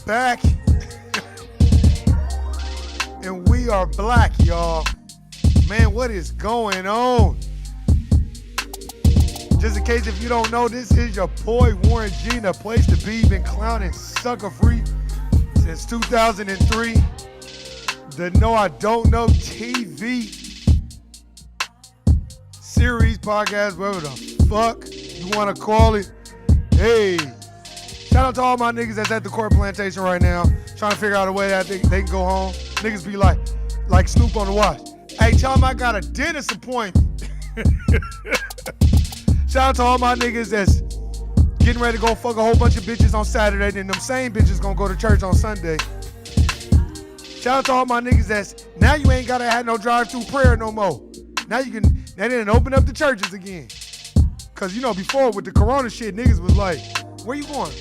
back. And we are black, y'all. Man, what is going on? Just in case if you don't know, this is your boy Warren G, the place to be. Been clowning sucker free since 2003. The No I Don't Know TV series, podcast, whatever the fuck you want to call it. Hey, shout out to all my niggas that's at the court plantation right now, trying to figure out a way that they can go home. Niggas be like Snoop on the watch. Hey, tell them I got a dentist appointment. Shout out to all my niggas that's getting ready to go fuck a whole bunch of bitches on Saturday, then them same bitches gonna go to church on Sunday. Shout out to all my niggas that's, now you ain't gotta have no drive-through prayer no more. Now they didn't open up the churches again. Cause you know, before with the corona shit, niggas was like, where you going?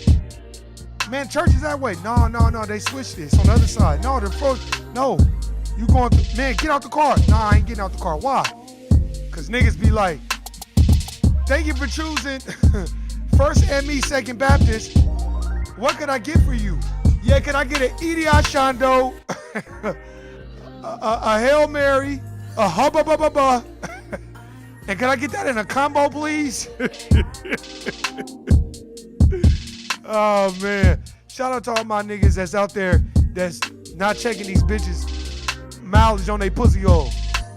Man, church is that way. No, they switched this on the other side. No, no, you going, man, get out the car. Nah, I ain't getting out the car. Why? Cause niggas be like, thank you for choosing First ME Second Baptist. What can I get for you? Yeah, can I get an Edie Shondo, a Hail Mary, a hubba bubba ba, and can I get that in a combo, please? Oh man, shout out to all my niggas that's out there that's not checking these bitches mileage on they pussy hole.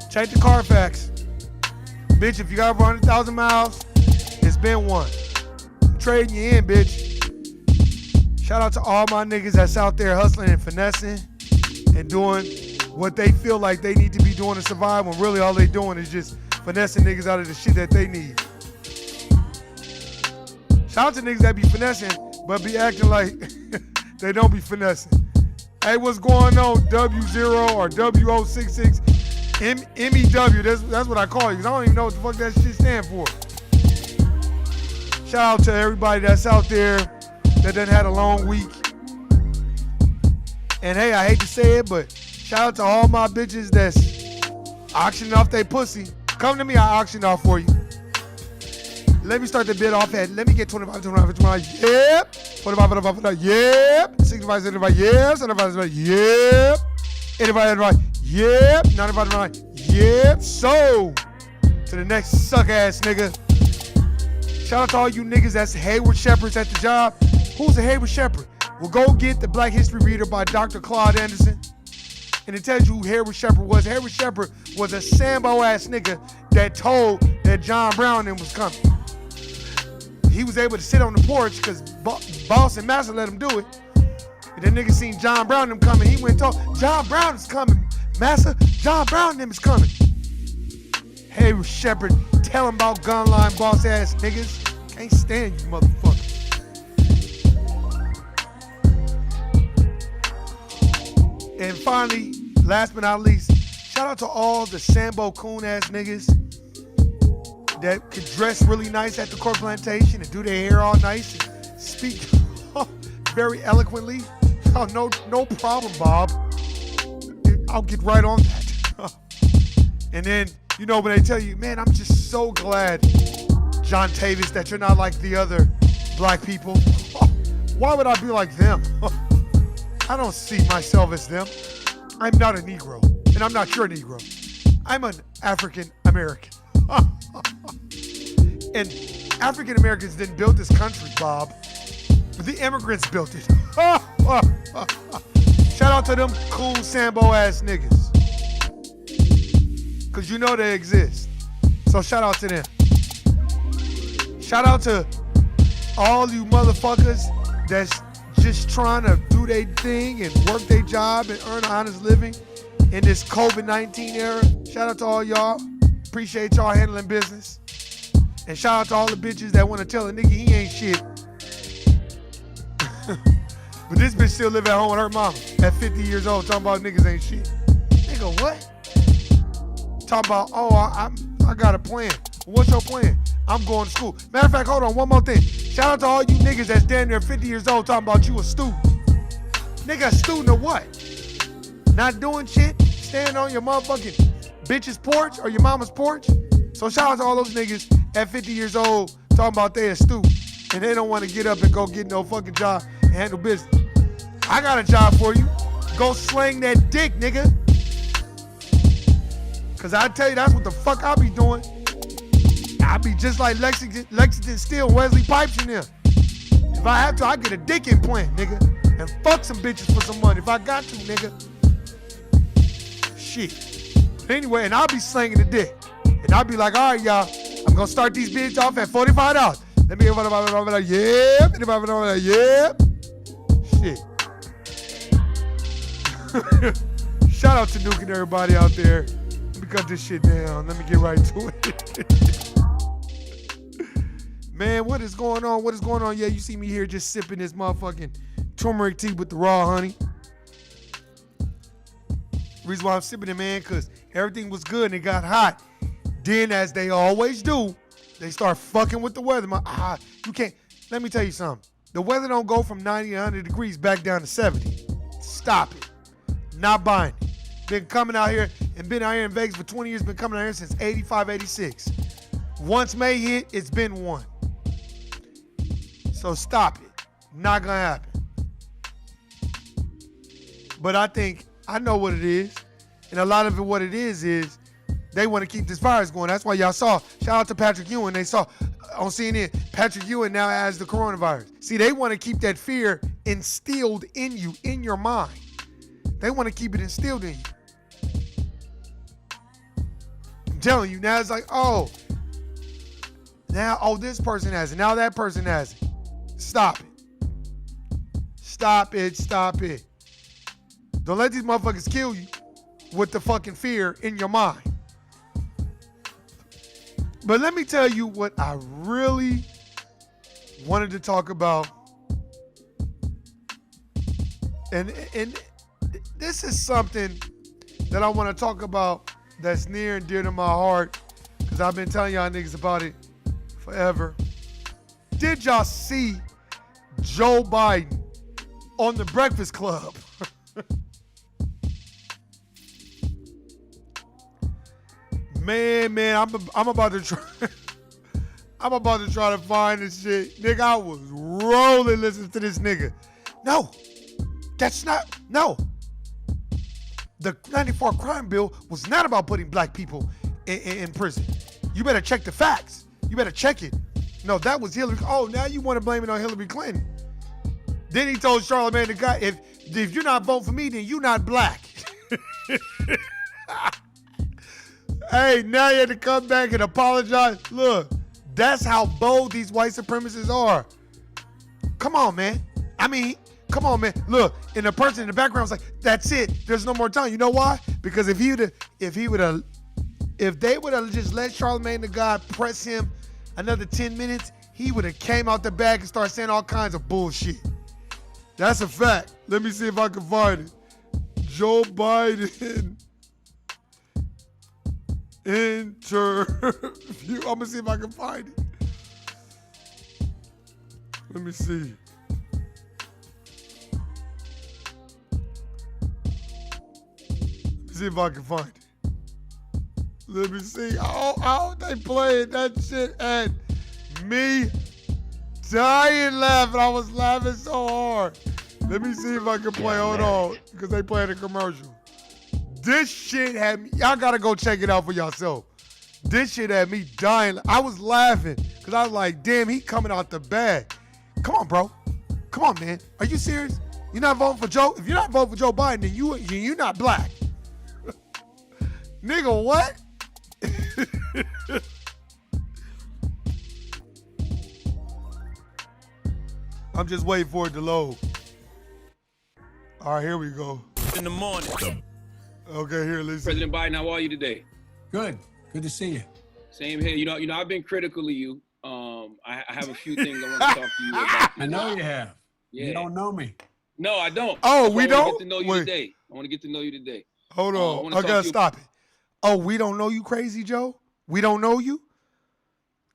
Check the Carfax. Bitch, if you got over 100,000 miles, it's been one. I'm trading you in, bitch. Shout out to all my niggas that's out there hustling and finessing and doing what they feel like they need to be doing to survive, when really all they doing is just finessing niggas out of the shit that they need. Shout out to niggas that be finessing but be acting like they don't be finessing. Hey, what's going on, W0 or W066? MEW, that's what I call you, because I don't even know what the fuck that shit stand for. Shout out to everybody that's out there that done had a long week. And hey, I hate to say it, but shout out to all my bitches that's auctioning off they pussy. Come to me, I auction off for you. Let me start the bid off at, let me get 25, yep. 25, yep. 65, 75, yep. 75, 75, yep. 85, yep. 95, yep. So, to the next suck ass nigga. Shout out to all you niggas that's Hayward Shepherds at the job. Who's a Hayward Shepherd? Well, go get the Black History Reader by Dr. Claude Anderson. And it tells you who Hayward Shepherd was. Hayward Shepherd was a Sambo ass nigga that told that John Brown and was coming. He was able to sit on the porch because Boss and Master let him do it. And then nigga seen John Brown and them coming. He went and told, John Brown is coming. Master, John Brown and them is coming. Hayward Shepherd, tell him about gun line boss ass niggas. Can't stand you motherfuckers. And finally, last but not least, shout out to all the Sambo coon ass niggas that could dress really nice at the court plantation and do their hair all nice and speak very eloquently. Oh, no problem, Bob. I'll get right on that. And then, you know, when they tell you, man, I'm just so glad, John Tavis, that you're not like the other black people. Why would I be like them? I don't see myself as them. I'm not a Negro, and I'm not your Negro. I'm an African American. And African Americans didn't build this country, Bob. The immigrants built it. Shout out to them cool Sambo ass niggas. Cause you know they exist. So shout out to them. Shout out to all you motherfuckers that's just trying to do their thing and work their job and earn an honest living in this COVID-19 era. Shout out to all y'all. Appreciate y'all handling business. And shout out to all the bitches that want to tell a nigga he ain't shit. But this bitch still live at home with her mama at 50 years old talking about niggas ain't shit. Nigga, what? Talking about, oh, I got a plan. What's your plan? I'm going to school. Matter of fact, hold on, one more thing. Shout out to all you niggas that's damn near 50 years old talking about you a student. Nigga, a student of what? Not doing shit? Standing on your motherfucking bitch's porch or your mama's porch? So shout out to all those niggas at 50 years old talking about they a student and they don't want to get up and go get no fucking job and handle business. I got a job for you. Go slang that dick, nigga. Cause I tell you, that's what the fuck I be doing. I be just like Lexington Steele, Wesley Pipes in there. If I have to, I get a dick implant, nigga. And fuck some bitches for some money if I got to, nigga. Shit. But anyway, and I'll be slanging the dick. And I'll be like, all right, y'all, I'm gonna start these bitches off at $45. Let me get like, yeah. Yeah. Shit. Shout out to Nuke and everybody out there. Let me cut this shit down. Let me get right to it. Man, what is going on? What is going on? Yeah, you see me here just sipping this motherfucking turmeric tea with the raw honey. Reason why I'm sipping it, man, because everything was good and it got hot. Then, as they always do, they start fucking with the weather. You can't. Let me tell you something. The weather don't go from 90 to 100 degrees back down to 70. Stop it. Not buying it. Been coming out here and been out here in Vegas for 20 years. Been coming out here since 85, 86. Once May hit, it's been one. So stop it. Not gonna happen. But I know what it is. And a lot of it, what it is they want to keep this virus going. That's why y'all saw, shout out to Patrick Ewing, they saw on CNN, Patrick Ewing now has the coronavirus. See, they want to keep that fear instilled in you, in your mind. They want to keep it instilled in you. I'm telling you, now it's like, this person has it. Now that person has it. Stop it. Stop it. Stop it. Don't let these motherfuckers kill you with the fucking fear in your mind. But let me tell you what I really wanted to talk about. And this is something that I want to talk about that's near and dear to my heart because I've been telling y'all niggas about it forever. Did y'all see Joe Biden on the Breakfast Club? Man, I'm about to try. I'm about to try to find this shit. Nigga, I was rolling listening to this nigga. No, that's not, no. The 94 crime bill was not about putting black people in prison. You better check the facts. You better check it. No, that was Hillary. Oh, now you want to blame it on Hillary Clinton. Then he told Charlamagne the guy, if you're not voting for me, then you're not black. Hey, now you had to come back and apologize. Look, that's how bold these white supremacists are. Come on, man. I mean, come on, man. Look, and the person in the background was like, that's it. There's no more time. You know why? Because if they would have just let Charlamagne the God press him another 10 minutes, he would have came out the bag and started saying all kinds of bullshit. That's a fact. Let me see if I can find it. Joe Biden interview. I'm gonna see if I can find it. Let me see. See if I can find it. Let me see. Oh, they playing that shit at me dying laughing. I was laughing so hard. Let me see if I can play. Hold on, because they playing a commercial. This shit had me. Y'all gotta go check it out for yourself. This shit had me dying. I was laughing because I was like, damn, he coming out the bag. Come on, bro. Come on, man. Are you serious? You're not voting for Joe? If you're not voting for Joe Biden, then you're not black. Nigga, what? I'm just waiting for it to load. All right, here we go. In the morning. Okay, here, listen. President Biden, how are you today? Good. Good to see you. Same here. You know, I've been critical of you. I have a few things I want to talk to you about. I know you have. Yeah. You don't know me. No, I don't. Oh, we don't? I want to get to know you today. I want to get to know you today. Hold on. I gotta stop it. Oh, we don't know you, Crazy Joe? We don't know you?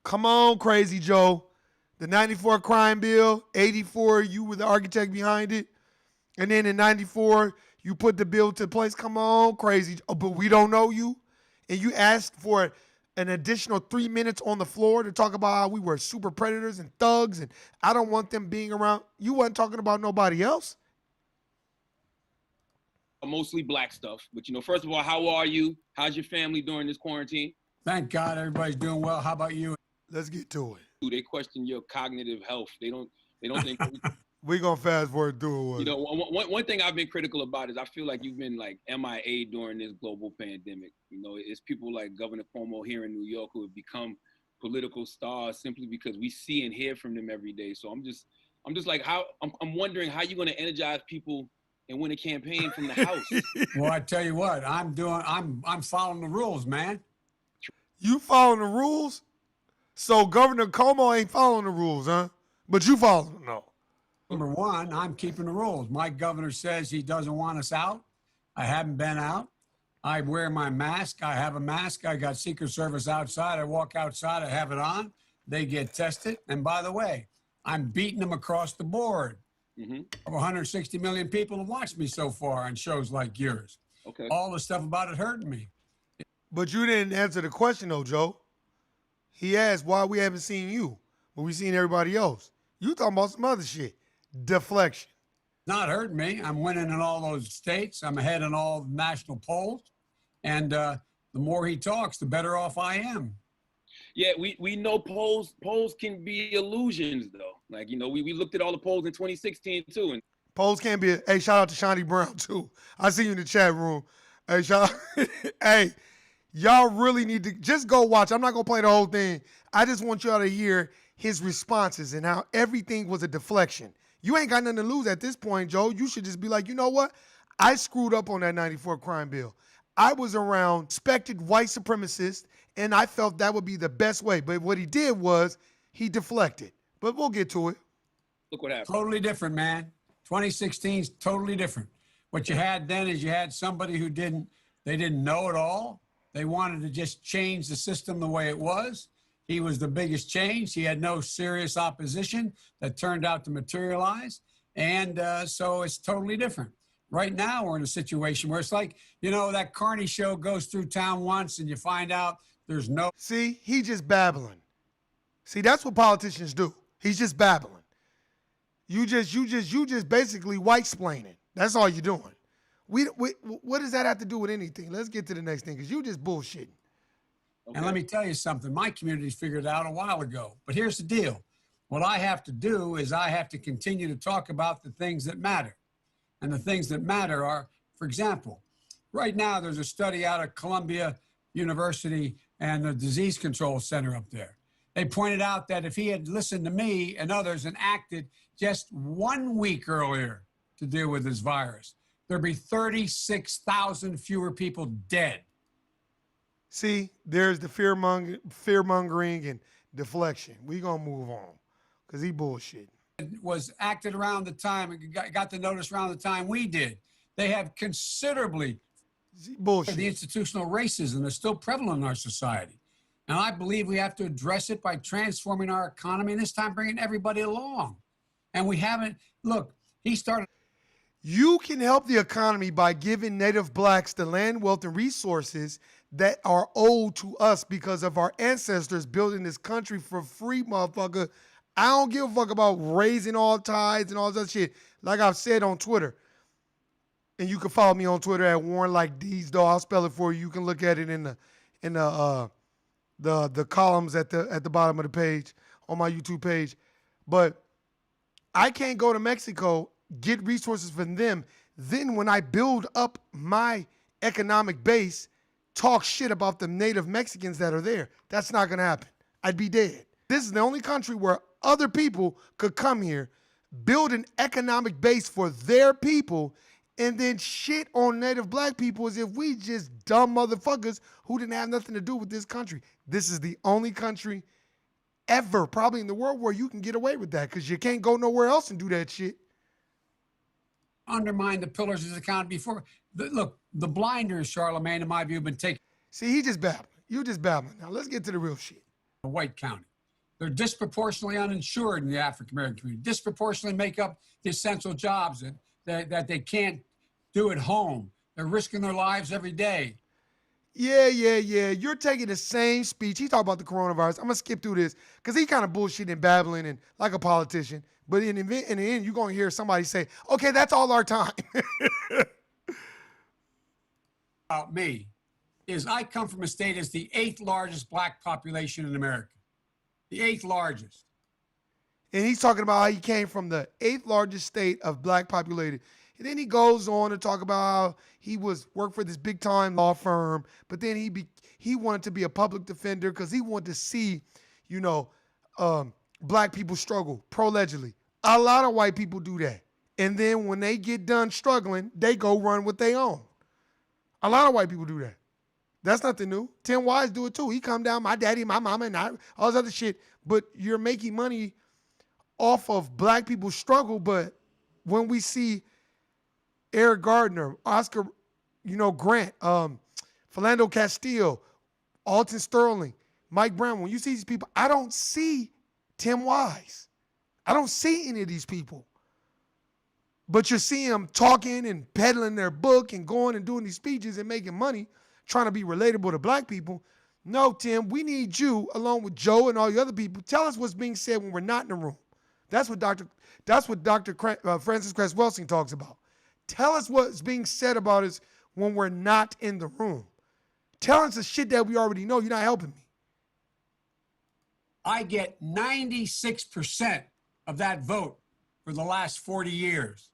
Come on, Crazy Joe. The 94 crime bill, 84, you were the architect behind it. And then in 94, you put the bill to place. Come on, Crazy. Oh, but we don't know you? And you asked for an additional 3 minutes on the floor to talk about how we were super predators and thugs and I don't want them being around. You wasn't talking about nobody else. mostly black stuff. But, first of all, how are you? How's your family during this quarantine? Thank God everybody's doing well. How about you? Let's get to it. They question your cognitive health. They don't think We're going to fast forward through it. one thing I've been critical about is I feel like you've been like MIA during this global pandemic. It's people like Governor Cuomo here in New York who have become political stars simply because we see and hear from them every day. So I'm just like, I'm wondering how you're going to energize people and win a campaign from the house. Well, I tell you what, I'm following the rules, man. You following the rules? So Governor Cuomo ain't following the rules, huh? But you follow them, no. Number one, I'm keeping the rules. My governor says he doesn't want us out. I haven't been out. I wear my mask. I have a mask. I got Secret Service outside. I walk outside. I have it on. They get tested. And by the way, I'm beating them across the board. Mm-hmm. Over 160 million people have watched me so far on shows like yours. Okay. All the stuff about it hurting me. But you didn't answer the question, though, Joe. He asked why we haven't seen you, but we seen everybody else. You talking about some other shit. Deflection. Not hurting me. I'm winning in all those states. I'm ahead in all the national polls. And the more he talks, the better off I am. Yeah, we know polls can be illusions, though. Like, we looked at all the polls in 2016, too. And Polls can't be hey, shout out to Shawnee Brown, too. I see you in the chat room. Hey, shout out. Hey, y'all really need to just go watch. I'm not going to play the whole thing. I just want y'all to hear his responses and how everything was a deflection. You ain't got nothing to lose at this point, Joe. You should just be like, you know what? I screwed up on that 94 crime bill. I was around respected white supremacists, and I felt that would be the best way. But what he did was he deflected. But we'll get to it. look what happened. Totally different, man. 2016 is totally different. What you had then is you had somebody who didn't know it all. They wanted to just change the system the way it was. He was the biggest change. He had no serious opposition that turned out to materialize. And so it's totally different. Right now, we're in a situation where it's like, that Carney show goes through town once and you find out there's no. See, he just babbling. See, that's what politicians do. He's just babbling. You just basically white-splaining. That's all you're doing. What does that have to do with anything? Let's get to the next thing, because you just bullshitting. And let me tell you something. My community's figured it out a while ago. But here's the deal. What I have to do is I have to continue to talk about the things that matter. And the things that matter are, for example, right now there's a study out of Columbia University and the Disease Control Center up there. They pointed out that if he had listened to me and others and acted just 1 week earlier to deal with this virus, there'd be 36,000 fewer people dead. See, there's the fear-mongering and deflection. We going to move on because he bullshitting. Was acted around the time and got the notice around the time we did. They have considerably bullshit. The institutional racism is still prevalent in our society. And I believe we have to address it by transforming our economy and this time bringing everybody along. And we haven't, look, he started. You can help the economy by giving Native blacks the land, wealth, and resources that are owed to us because of our ancestors building this country for free, motherfucker. I don't give a fuck about raising all tides and all that shit. Like I've said on Twitter, and you can follow me on Twitter at Warren Like D's, though. I'll spell it for you. You can look at it in the columns at the bottom of the page on my YouTube page. But I can't go to Mexico, get resources from them. Then when I build up my economic base, talk shit about the native Mexicans that are there. That's not going to happen. I'd be dead. This is the only country where other people could come here, build an economic base for their people, and then shit on native black people as if we just dumb motherfuckers who didn't have nothing to do with this country. This is the only country ever, probably in the world, where you can get away with that because you can't go nowhere else and do that shit. Undermine the pillars of the economy before. Look, the blinders, Charlemagne, in my view, have been taken. See, he just babbling. You just babbling. Now let's get to the real shit. White county. They're disproportionately uninsured in the African-American community, disproportionately make up the essential jobs that they can't do at home. They're risking their lives every day. Yeah. You're taking the same speech. He talked about the coronavirus. I'm going to skip through this because he kind of bullshitting and babbling and like a politician. But in the end, you're going to hear somebody say, okay, that's all our time. about me is I come from a state that's the 8th largest black population in America. The 8th largest. And he's talking about how he came from the 8th largest state of black populated. And then he goes on to talk about how he worked for this big time law firm, but then he wanted to be a public defender because he wanted to see, black people struggle pro-allegedly. A lot of white people do that. And then when they get done struggling, they go run what they own. A lot of white people do that. That's nothing new. Tim Wise do it too. He come down, my daddy, my mama, and all this other shit. But you're making money off of black people's struggle. But when we see Eric Gardner, Oscar, Grant, Philando Castile, Alton Sterling, Mike Brown, when you see these people, I don't see Tim Wise. I don't see any of these people. But you see them talking and peddling their book and going and doing these speeches and making money, trying to be relatable to black people. No, Tim, we need you, along with Joe and all the other people. Tell us what's being said when we're not in the room. That's what Dr. Francis Cress Welsing talks about. Tell us what's being said about us when we're not in the room. Tell us the shit that we already know. You're not helping me. I get 96% of that vote for the last 40 years.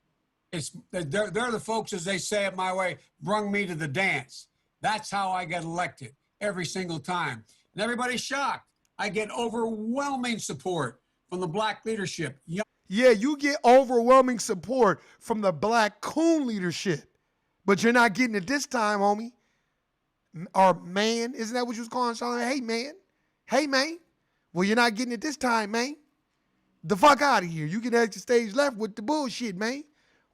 They're the folks, as they say it my way, brung me to the dance. That's how I get elected every single time. And everybody's shocked. I get overwhelming support from the black leadership. Yeah, you get overwhelming support from the black coon leadership. But you're not getting it this time, homie. Or man, isn't that what you was calling Sean? Hey, man. Hey, man. Well, you're not getting it this time, man. The fuck out of here. You can exit stage left with the bullshit, man.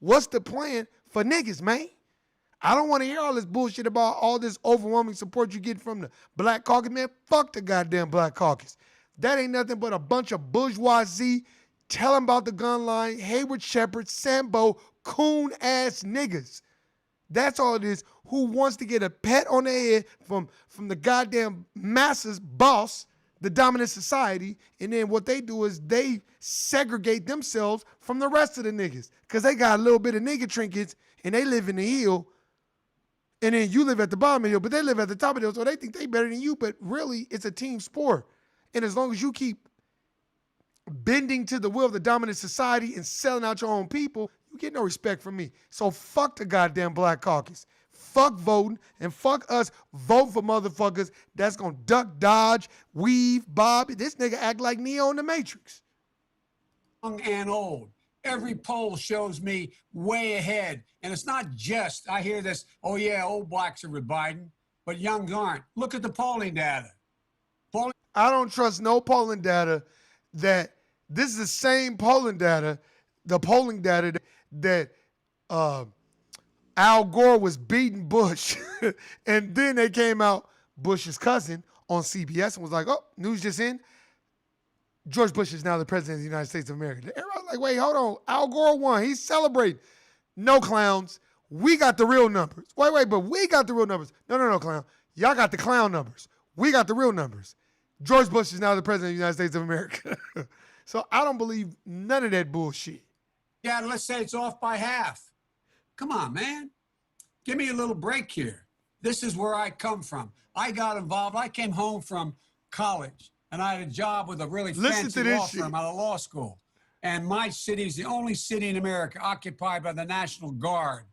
What's the plan for niggas, man? I don't want to hear all this bullshit about all this overwhelming support you get from the Black Caucus, man. Fuck the goddamn Black Caucus. That ain't nothing but a bunch of bourgeoisie, tell them about the gun line, Hayward Shepherd, Sambo, coon-ass niggas. That's all it is. Who wants to get a pat on the head from the goddamn masses boss, the dominant society, and then what they do is they segregate themselves from the rest of the niggas because they got a little bit of nigga trinkets and they live in the hill, and then you live at the bottom of the hill, but they live at the top of the hill, so they think they better than you, but really it's a team sport. And as long as you keep bending to the will of the dominant society and selling out your own people, you get no respect from me. So fuck the goddamn Black Caucus. Fuck voting, and fuck us vote for motherfuckers that's gonna duck, dodge, weave, bob. This nigga act like Neo in the Matrix. Young and old. Every poll shows me way ahead. And it's not just, I hear this, oh yeah, old blacks are with Biden, but youngs aren't. Look at the polling data. I don't trust no polling data that, this is the same polling data, the polling data that Al Gore was beating Bush. And then they came out, Bush's cousin, on CBS and was like, oh, news just in. George Bush is now the president of the United States of America. Everybody's like, wait, hold on. Al Gore won. He's celebrating. No, clowns. We got the real numbers. Wait, but we got the real numbers. No, clown. Y'all got the clown numbers. We got the real numbers. George Bush is now the president of the United States of America. So I don't believe none of that bullshit. Yeah, let's say it's off by half. Come on, man. Give me a little break here. This is where I come from. I got involved. I came home from college, and I had a job with a really fancy law firm out of law school. And my city is the only city in America occupied by the National Guard,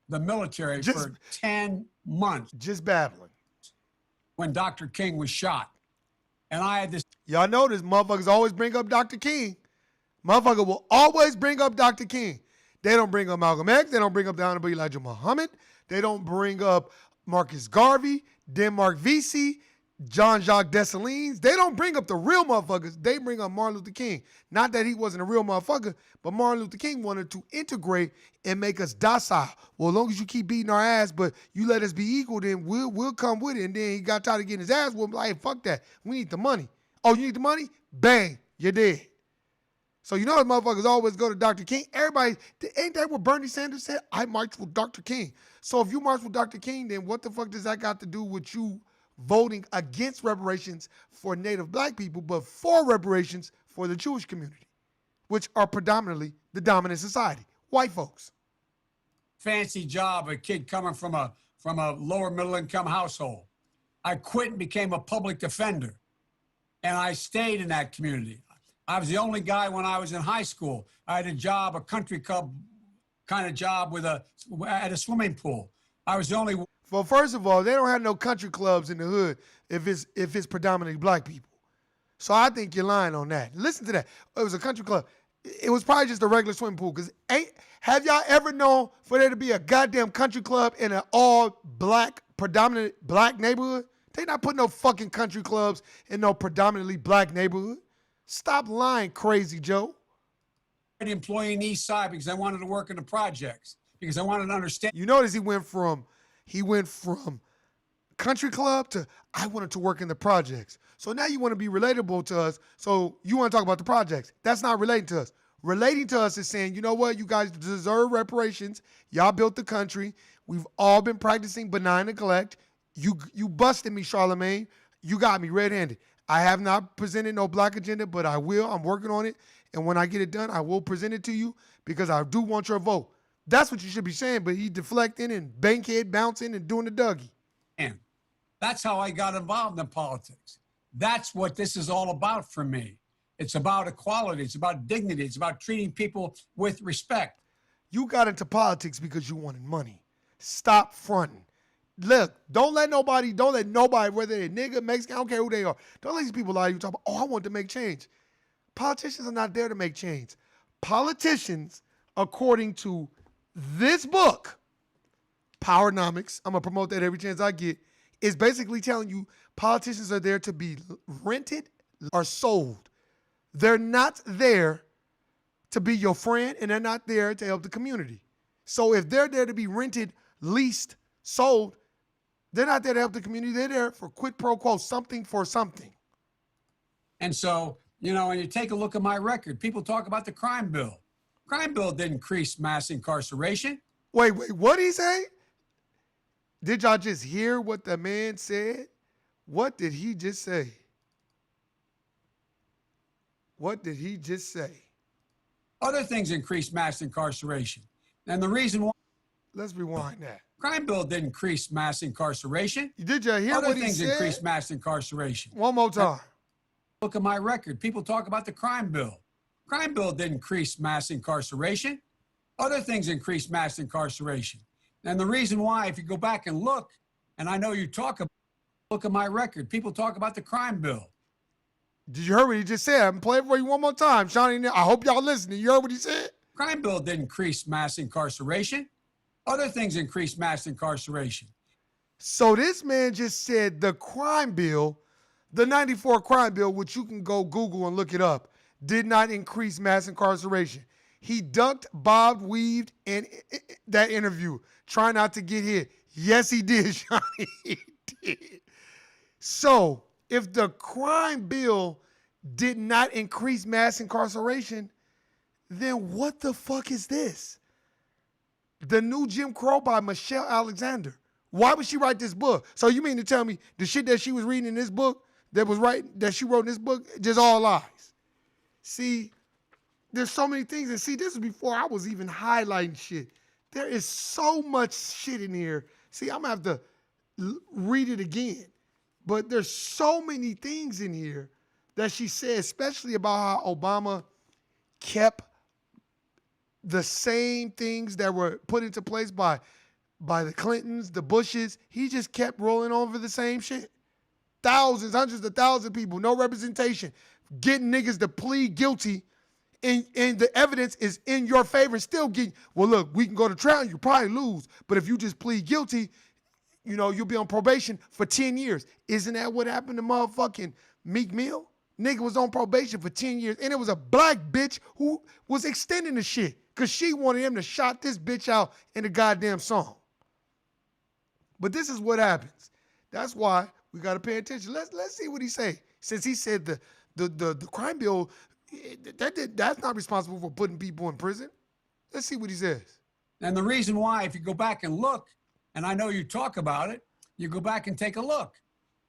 the military, for 10 months. Just babbling. When Dr. King was shot. And I had this. Y'all know this motherfuckers always bring up Dr. King. Motherfucker will always bring up Dr. King. They don't bring up Malcolm X. They don't bring up the Honorable Elijah Muhammad. They don't bring up Marcus Garvey, Denmark Vesey, Jean-Jacques Dessalines. They don't bring up the real motherfuckers. They bring up Martin Luther King. Not that he wasn't a real motherfucker, but Martin Luther King wanted to integrate and make us docile. Well, as long as you keep beating our ass, but you let us be equal, then we'll come with it. And then he got tired of getting his ass whooped. Like, hey, fuck that. We need the money. Oh, you need the money? Bang, you're dead. So you know those motherfuckers always go to Dr. King. Everybody, ain't that what Bernie Sanders said? I marched with Dr. King. So if you march with Dr. King, then what the fuck does that got to do with you voting against reparations for Native black people, but for reparations for the Jewish community, which are predominantly the dominant society, white folks? Fancy job, a kid coming from from a lower middle income household. I quit and became a public defender. And I stayed in that community. I was the only guy when I was in high school. I had a job, a country club kind of job at a swimming pool. I was the only. Well, first of all, they don't have no country clubs in the hood if it's predominantly black people. So I think you're lying on that. Listen to that. It was a country club. It was probably just a regular swimming pool. Because have y'all ever known for there to be a goddamn country club in an all black, predominant black neighborhood? They not putting no fucking country clubs in no predominantly black neighborhood. Stop lying, Crazy Joe. The employee in the East Side because I wanted to work in the projects, because I wanted to understand. You notice he went from country club to I wanted to work in the projects. So now you want to be relatable to us. So you want to talk about the projects. That's not relating to us. Relating to us is saying, you know what? You guys deserve reparations. Y'all built the country. We've all been practicing benign neglect. You busted me, Charlemagne. You got me red-handed. I have not presented no black agenda, but I will. I'm working on it. And when I get it done, I will present it to you because I do want your vote. That's what you should be saying, but he deflecting and bankhead bouncing and doing the Dougie. And that's how I got involved in politics. That's what this is all about for me. It's about equality. It's about dignity. It's about treating people with respect. You got into politics because you wanted money. Stop fronting. Look, don't let nobody, whether they're nigga, Mexican, I don't care who they are. Don't let these people lie to you talk about, oh, I want to make change. Politicians are not there to make change. Politicians, according to this book, Powernomics, I'm going to promote that every chance I get, is basically telling you politicians are there to be rented or sold. They're not there to be your friend, and they're not there to help the community. So if they're there to be rented, leased, sold, they're not there to help the community. They're there for quid pro quo, something for something. And so, when you take a look at my record, people talk about the crime bill. Crime bill didn't increase mass incarceration. Wait, what did he say? Did y'all just hear what the man said? What did he just say? What did he just say? Other things increase mass incarceration. And the reason why. Let's rewind that. Crime bill didn't increase mass incarceration. Did you hear Other what he things said? increase mass incarceration. One more time. Look at my record. People talk about the crime bill. Crime bill didn't increase mass incarceration. Other things increase mass incarceration. And the reason why, if you go back and look, and I know you look at my record, people talk about the crime bill. Did you hear what he just said? I'm playing for you one more time, Shawnee. I hope y'all listening. You heard what he said? Crime bill didn't increase mass incarceration. Other things increase mass incarceration. So this man just said the crime bill, the 94 crime bill, which you can go Google and look it up, did not increase mass incarceration. He ducked, bobbed, weaved in that interview, trying not to get hit. Yes, he did, Shawnee. He did. So if the crime bill did not increase mass incarceration, then what the fuck is this? The New Jim Crow by Michelle Alexander. Why would she write this book? So you mean to tell me the shit that she was reading in this book, that she wrote in this book, just all lies? See, there's so many things. And see, this is before I was even highlighting shit. There is so much shit in here. See, I'm going to have to read it again. But there's so many things in here that she said, especially about how Obama kept the same things that were put into place by the Clintons, the Bushes. He just kept rolling over the same shit. Thousands, hundreds of thousands of people, no representation, getting niggas to plead guilty, and the evidence is in your favor, still getting, well, look, we can go to trial and you probably lose, but if you just plead guilty, you'll be on probation for 10 years. Isn't that what happened to motherfucking Meek Mill? Nigga was on probation for 10 years, and it was a black bitch who was extending the shit because she wanted him to shot this bitch out in the goddamn song. But this is what happens. That's why we got to pay attention. Let's see what he say. Since he said the crime bill, that's not responsible for putting people in prison. Let's see what he says. And the reason why, if you go back and look, and I know you talk about it, you go back and take a look.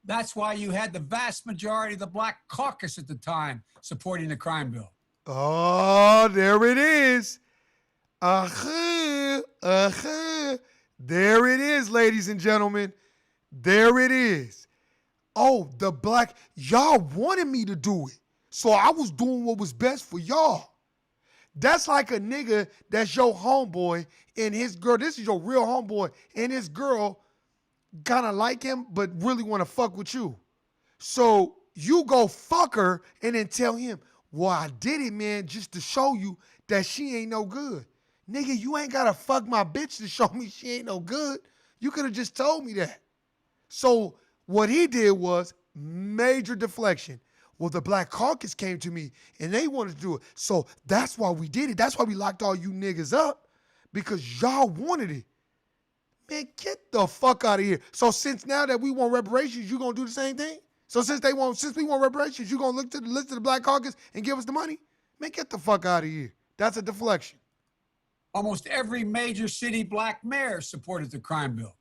That's why you had the vast majority of the Black Caucus at the time supporting the crime bill. Oh, there it is. There it is, ladies and gentlemen. There it is. Oh, the black, y'all wanted me to do it. So I was doing what was best for y'all. That's like a nigga that's your homeboy and his girl, this is your real homeboy, and his girl kind of like him, but really want to fuck with you. So you go fuck her and then tell him, well, I did it, man, just to show you that she ain't no good. Nigga, you ain't got to fuck my bitch to show me she ain't no good. You could have just told me that. So what he did was major deflection. Well, the Black Caucus came to me and they wanted to do it. So that's why we did it. That's why we locked all you niggas up, because y'all wanted it. Man, get the fuck out of here. So since now that we want reparations, you gonna do the same thing? So since we want reparations, you gonna look to the list of the Black Caucus and give us the money? Man, get the fuck out of here. That's a deflection. Almost every major city black mayor supported the crime bill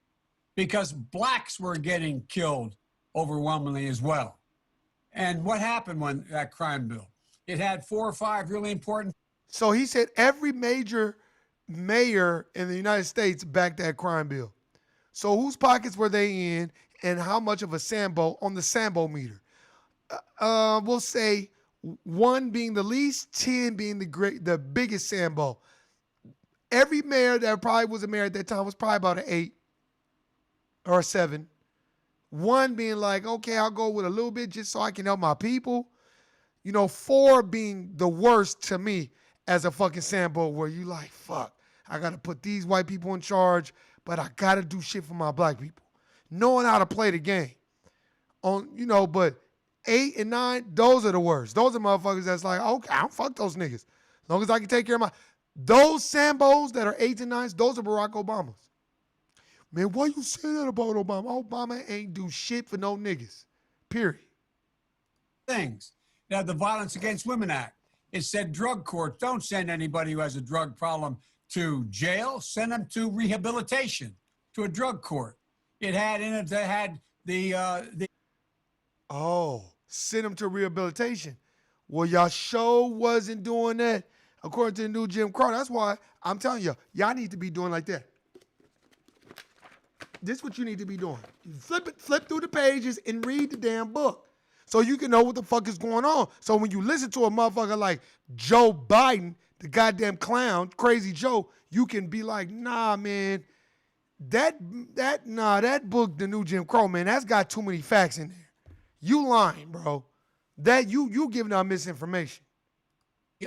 because blacks were getting killed overwhelmingly as well. And what happened when that crime bill? It had 4 or 5 really important. So he said every major mayor in the United States backed that crime bill. So whose pockets were they in, and how much of a Sambo on the Sambo meter? We'll say 1 being the least, 10 being the biggest Sambo. Every mayor that probably was a mayor at that time was probably about an 8 or a 7. 1 being like, okay, I'll go with a little bit just so I can help my people. 4 being the worst to me as a fucking Sambo, where you like, fuck, I got to put these white people in charge, but I got to do shit for my black people. Knowing how to play the game. But 8 and 9, those are the worst. Those are motherfuckers that's like, okay, I don't fuck those niggas. As long as I can take care of those Sambos that are 8s and 9s, those are Barack Obamas. Man, why you say that about Obama? Obama ain't do shit for no niggas. Period. Things. Now, the Violence Against Women Act. It said drug courts don't send anybody who has a drug problem to jail. Send them to rehabilitation, to a drug court. It had in it, they had the. Oh, send them to rehabilitation. Well, y'all sure wasn't doing that according to the new Jim Crow. That's why I'm telling you, y'all need to be doing like that. This is what you need to be doing. Flip through the pages and read the damn book so you can know what the fuck is going on. So when you listen to a motherfucker like Joe Biden, the goddamn clown, Crazy Joe, you can be like, nah, man, that book, The New Jim Crow, man, that's got too many facts in there. You lying, bro. That you giving out misinformation.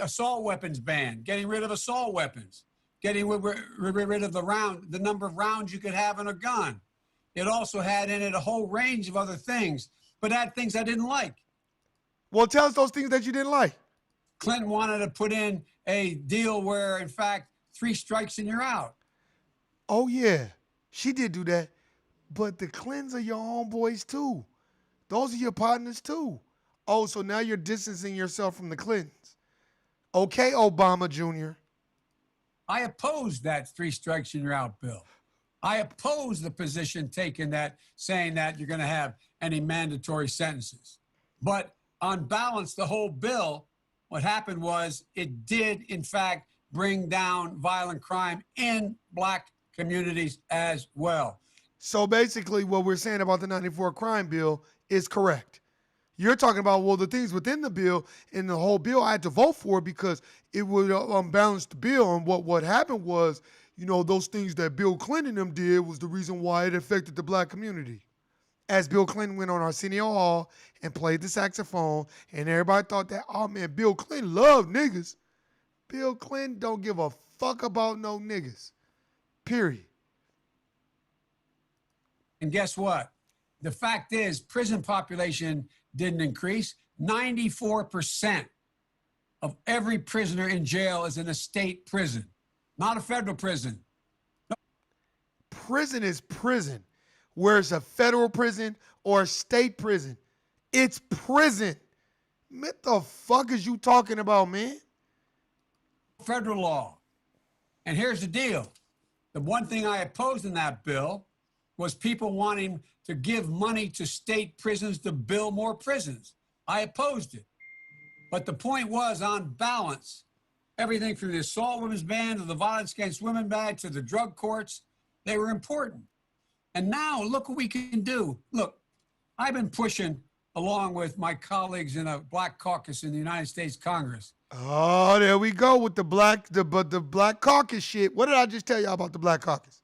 Assault weapons ban, getting rid of assault weapons, getting rid of the number of rounds you could have in a gun. It also had in it a whole range of other things, but had things I didn't like. Well, tell us those things that you didn't like. Clinton wanted to put in a deal where, in fact, 3 strikes and you're out. Oh, yeah. She did do that. But the Clintons are your homeboys, too. Those are your partners, too. Oh, so now you're distancing yourself from the Clintons. Okay, Obama Jr. I opposed that 3 strikes and you're out bill. I oppose the position taken that saying that you're going to have any mandatory sentences. But on balance, the whole bill, what happened was it did, in fact, bring down violent crime in black communities as well. So basically what we're saying about the 94 crime bill is correct. You're talking about, well, the things within the bill, and the whole bill, I had to vote for it because it would unbalance the bill. And what happened was, those things that Bill Clinton them did was the reason why it affected the black community. As Bill Clinton went on Arsenio Hall and played the saxophone, and everybody thought that, oh man, Bill Clinton loved niggas. Bill Clinton don't give a fuck about no niggas. Period. And guess what? The fact is, prison population didn't increase. 94% of every prisoner in jail is in a state prison, not a federal prison. No. Prison is prison. Where it's a federal prison or a state prison. It's prison. What the fuck is you talking about, man? Federal law. And here's the deal. The one thing I opposed in that bill was people wanting to give money to state prisons to build more prisons. I opposed it. But the point was, on balance, everything from the assault weapons ban to the violence against women ban to the drug courts, They were important. And now look what we can do. Look, I've been pushing along with my colleagues in a Black caucus in the United States Congress. Oh, there we go with the Black Caucus shit. What did I just tell y'all about the Black Caucus?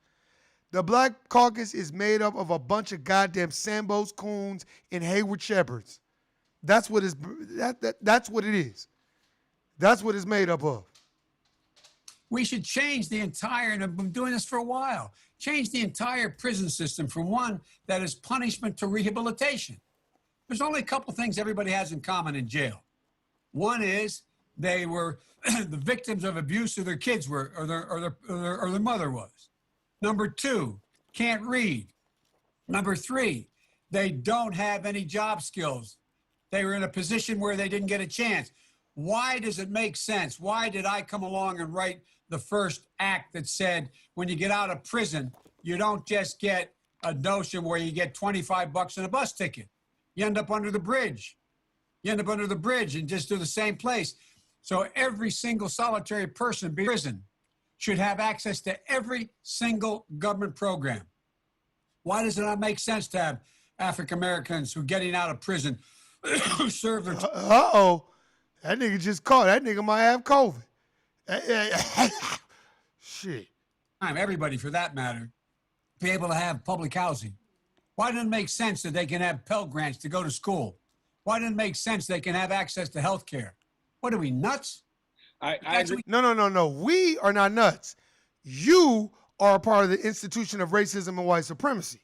The Black Caucus is made up of a bunch of goddamn Sambos, Coons, and Hayward Shepherds. That's what that's what it is. That's what it's made up of. We should change the entire, and I've been doing this for a while, change the entire prison system from one that is punishment to rehabilitation. There's only a couple things everybody has in common in jail. One is they were the victims of abuse, or their kids were, or their mother was. Number two, can't read. Number three, they don't have any job skills. They were in a position where they didn't get a chance. Why does it make sense? Why did I come along and write the first act that said when you get out of prison, you don't just get a notion where you get 25 bucks and a bus ticket. You end up under the bridge. You end up under the bridge and just do the same place. So every single solitary person in prison should have access to every single government program. Why does it not make sense to have African Americans who are getting out of prison who serve their... Uh-oh. That nigga just caught. That nigga might have COVID. Shit. Everybody, for that matter, be able to have public housing. Why doesn't it make sense that they can have Pell Grants to go to school? Why doesn't it make sense they can have access to health care? What are we, nuts? I agree. No. We are not nuts. You are a part of the institution of racism and white supremacy.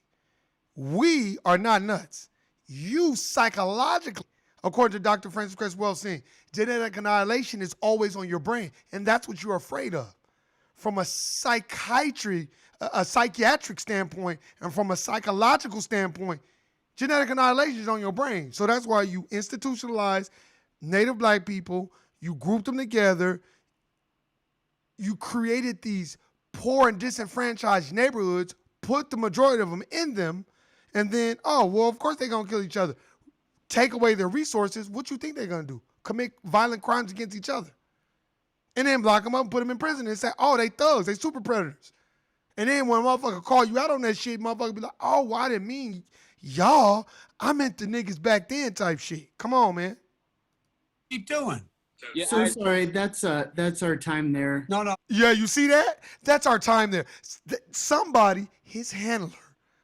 We are not nuts. You psychologically, according to Dr. Francis Cress Wells saying, genetic annihilation is always on your brain, and that's what you're afraid of. From a psychiatric standpoint, and from a psychological standpoint, genetic annihilation is on your brain. So that's why you institutionalize Native Black people, you group them together, you created these poor and disenfranchised neighborhoods, put the majority of them in them, and then, oh, well, of course they're going to kill each other. Take away their resources, what you think they're going to do? Commit violent crimes against each other. And then block them up and put them in prison and say, oh, they thugs, they super predators. And then when a motherfucker call you out on that shit, motherfucker be like, oh, well, I didn't mean y'all. I meant the niggas back then type shit. Come on, man. Keep doing. Yeah, So sorry, that's our time there. No. Yeah, you see that? That's our time there. Somebody, his handler,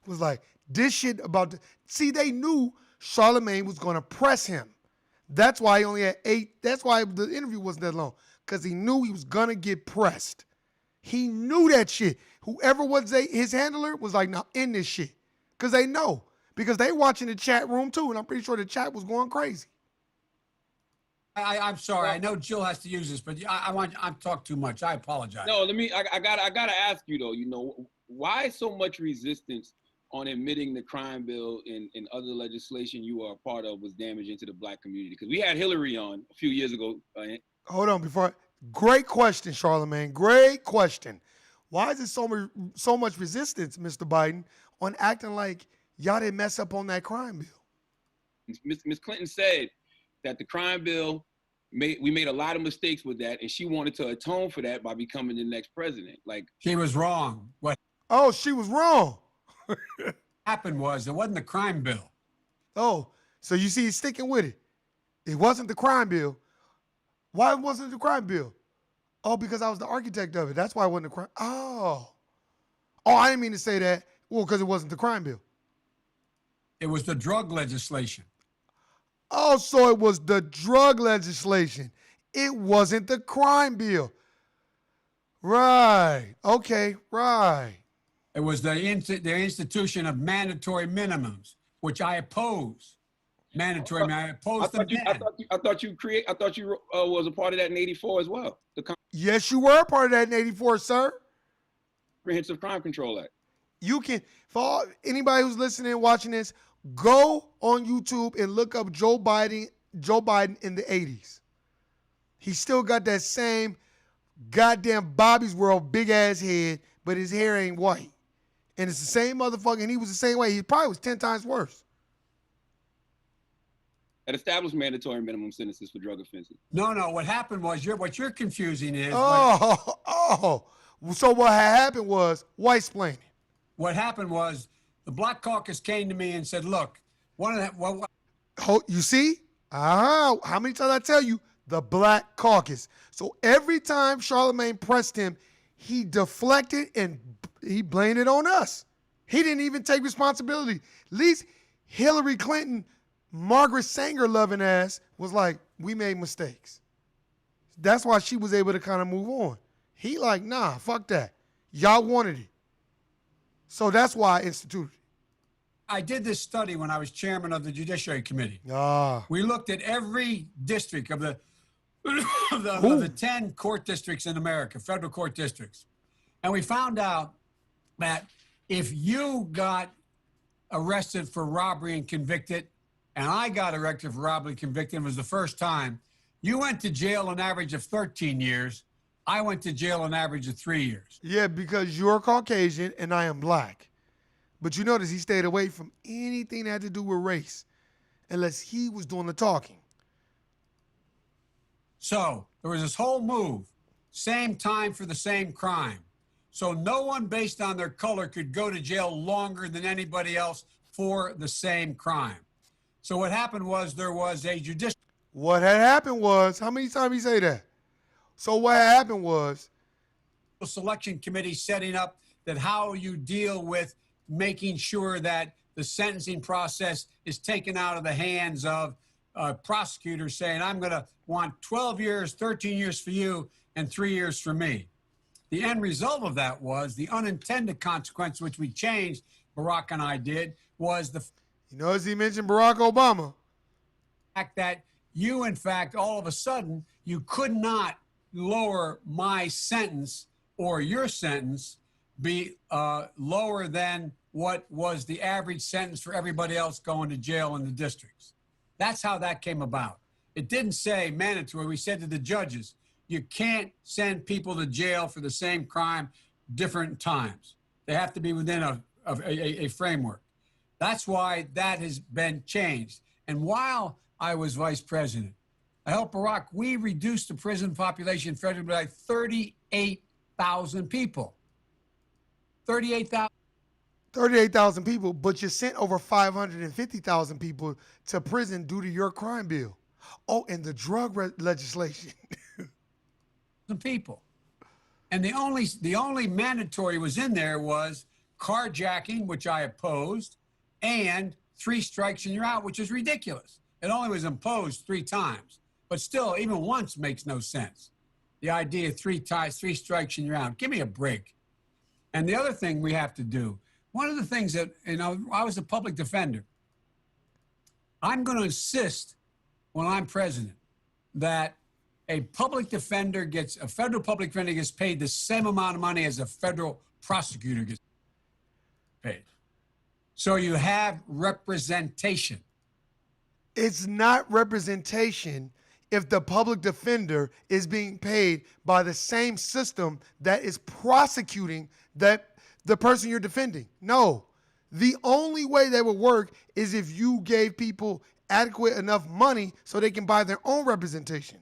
was like, this shit about the... See, they knew Charlemagne was going to press him. That's why he only had 8. That's why the interview wasn't that long, because he knew he was going to get pressed. He knew that shit. Whoever was his handler was like, now end this shit. Because they know. Because they watching the chat room too, and I'm pretty sure the chat was going crazy. I'm sorry. I know Jill has to use this, but I've talked too much. I apologize. No, I gotta ask you though, why so much resistance on admitting the crime bill and other legislation you are a part of was damaging to the Black community? Because we had Hillary on a few years ago. Hold on, great question, Charlemagne. Great question. Why is there so much resistance, Mr. Biden, on acting like y'all didn't mess up on that crime bill? Ms. Clinton said that the crime bill, we made a lot of mistakes with that, and she wanted to atone for that by becoming the next president. Like, she was wrong. What she was wrong. happened was it wasn't the crime bill. Oh, so you see, he's sticking with it. It wasn't the crime bill. Why wasn't it the crime bill? Oh, because I was the architect of it. That's why it wasn't the crime. Oh, I didn't mean to say that. Well, because it wasn't the crime bill. It was the drug legislation. Oh, so it was the drug legislation. It wasn't the crime bill. Right. Okay, right. It was the institution of mandatory minimums, which I oppose. Mandatory, I oppose the ban. I thought you was a part of that in '84 as well. The Yes, you were a part of that in '84, sir. Comprehensive Crime Control Act. You can, for anybody who's listening and watching this, go on YouTube and look up Joe Biden in the 80s. He still got that same goddamn Bobby's World big ass head, but his hair ain't white. And it's the same motherfucker, and he was the same way. He probably was 10 times worse. That established mandatory minimum sentences for drug offenses. No. What happened was what you're confusing is. So what had happened was white splaining. what happened was the Black Caucus came to me and said, look, one of the, well, You see? How many times I tell you? The Black Caucus. So every time Charlemagne pressed him, he deflected and he blamed it on us. He didn't even take responsibility. At least Hillary Clinton, Margaret Sanger loving ass, was like, we made mistakes. That's why she was able to kind of move on. He like, nah, fuck that. Y'all wanted it. So that's why I instituted it. I did this study when I was chairman of the Judiciary Committee. Ah. We looked at every district of the of the 10 court districts in America, federal court districts. And we found out that if you got arrested for robbery and convicted, and I got arrested for robbery and convicted, it was the first time, you went to jail an average of 13 years. I went to jail an average of 3 years. Yeah, because you're Caucasian and I am black. But you notice he stayed away from anything that had to do with race unless he was doing the talking. So there was this whole move, same time for the same crime. So no one based on their color could go to jail longer than anybody else for the same crime. So what happened was there was a judicial. What had happened was, how many times he say that? So what had happened was, selection committee setting up that how you deal with making sure that the sentencing process is taken out of the hands of prosecutors saying, I'm going to want 12 years, 13 years for you, and 3 years for me. The end result of that was the unintended consequence, which we changed, Barack and I did, was the you notice he mentioned Barack Obama. fact that you, in fact, all of a sudden, you could not lower my sentence or your sentence be lower than what was the average sentence for everybody else going to jail in the districts. That's how that came about. It didn't say mandatory. We said to the judges, you can't send people to jail for the same crime different times. They have to be within a framework. That's why that has been changed. And while I was vice president, I helped Barack, we reduced the prison population federally by 38,000 people. 38,000. 38,000 people, but you sent over 550,000 people to prison due to your crime bill. Oh, and the drug legislation. People. And the only mandatory was in there was carjacking, which I opposed, and 3 strikes and you're out, which is ridiculous. It only was imposed 3 times. But still, even once makes no sense. The idea of 3 strikes and you're out. Give me a break. And the other thing we have to do, one of the things that, I was a public defender. I'm going to insist when I'm president that a federal public defender gets paid the same amount of money as a federal prosecutor gets paid. So you have representation. It's not representation if the public defender is being paid by the same system that is prosecuting the person you're defending. No. The only way that would work is if you gave people adequate enough money so they can buy their own representation.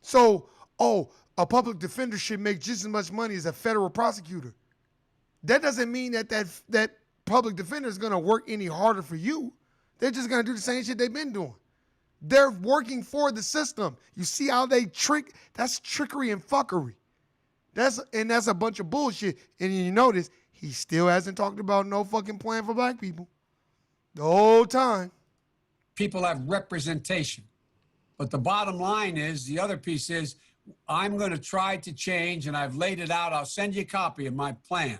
So, a public defender should make just as much money as a federal prosecutor. That doesn't mean that public defender is going to work any harder for you. They're just going to do the same shit they've been doing. They're working for the system. You see how they trick? That's trickery and fuckery. That's a bunch of bullshit. And you notice he still hasn't talked about no fucking plan for black people the whole time. People have representation. But the bottom line is, the other piece is, I'm going to try to change, and I've laid it out. I'll send you a copy of my plan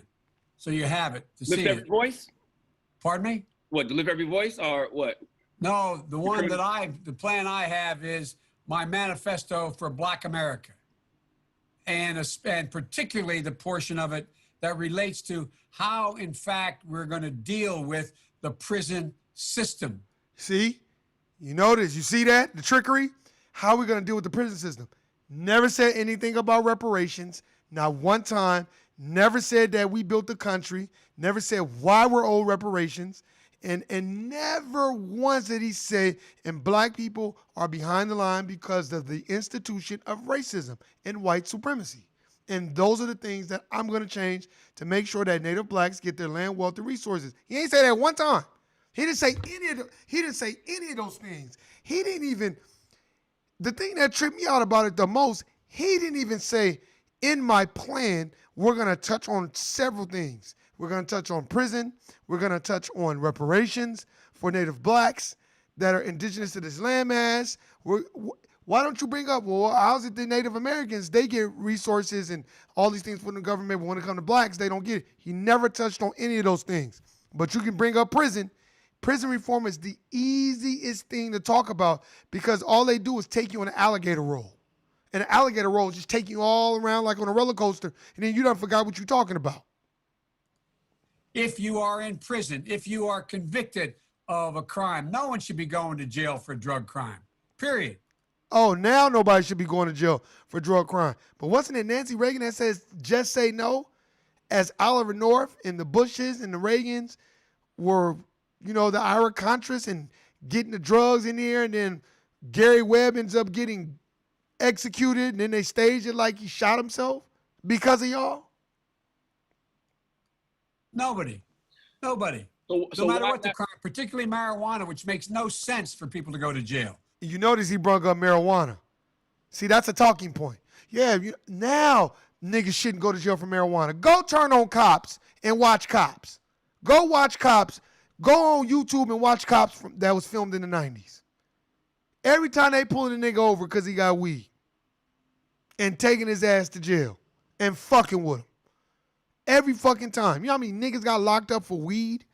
so you have it to see it. Lift every voice? Pardon me? What, deliver every voice or what? No, the plan I have is my manifesto for Black America. And particularly the portion of it that relates to how, in fact, we're going to deal with the prison system. See? You notice, you see that? The trickery? How are we going to deal with the prison system? Never said anything about reparations. Not one time. Never said that we built the country. Never said why we're owed reparations. And never once did he say, and black people are behind the line because of the institution of racism and white supremacy. And those are the things that I'm going to change to make sure that Native blacks get their land, wealth, and resources. He ain't say that one time. He didn't say any of those things. He didn't even, the thing that tripped me out about it the most, he didn't even say, in my plan, we're going to touch on several things. We're going to touch on prison. We're going to touch on reparations for Native blacks that are indigenous to this landmass. Why don't you bring up, well, how's it the Native Americans, they get resources and all these things from the government, but when it comes to blacks, they don't get it. He never touched on any of those things. But you can bring up prison. Prison reform is the easiest thing to talk about because all they do is take you on an alligator roll. And an alligator roll is just take you all around like on a roller coaster, and then you done forgot what you're talking about. If you are in prison, if you are convicted of a crime, no one should be going to jail for drug crime, period. Oh, now nobody should be going to jail for drug crime. But wasn't it Nancy Reagan that says, just say no? As Oliver North and the Bushes and the Reagans were, you know, the Ira Contras and getting the drugs in here, and then Gary Webb ends up getting executed, and then they staged it like he shot himself because of y'all? Nobody. So No matter why what the not- crime, particularly marijuana, which makes no sense for people to go to jail. You notice he brought up marijuana. See, that's a talking point. Yeah, now niggas shouldn't go to jail for marijuana. Go turn on Cops and watch Cops. Go watch Cops. Go on YouTube and watch Cops that was filmed in the 90s. Every time they pulling a nigga over because he got weed and taking his ass to jail and fucking with him. Every fucking time. You know how many niggas got locked up for weed?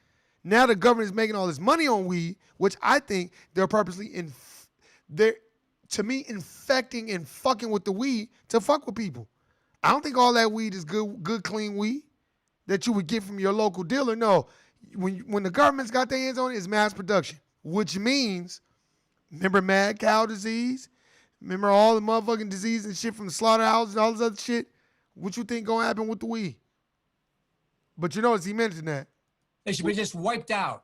Now the government is making all this money on weed, which I think they're purposely infecting and fucking with the weed to fuck with people. I don't think all that weed is good clean weed that you would get from your local dealer. No, when the government's got their hands on it, it's mass production, which means, remember mad cow disease? Remember all the motherfucking disease and shit from the slaughterhouses and all this other shit? What you think gonna happen with the weed? But you notice he mentioned that. They should be just wiped out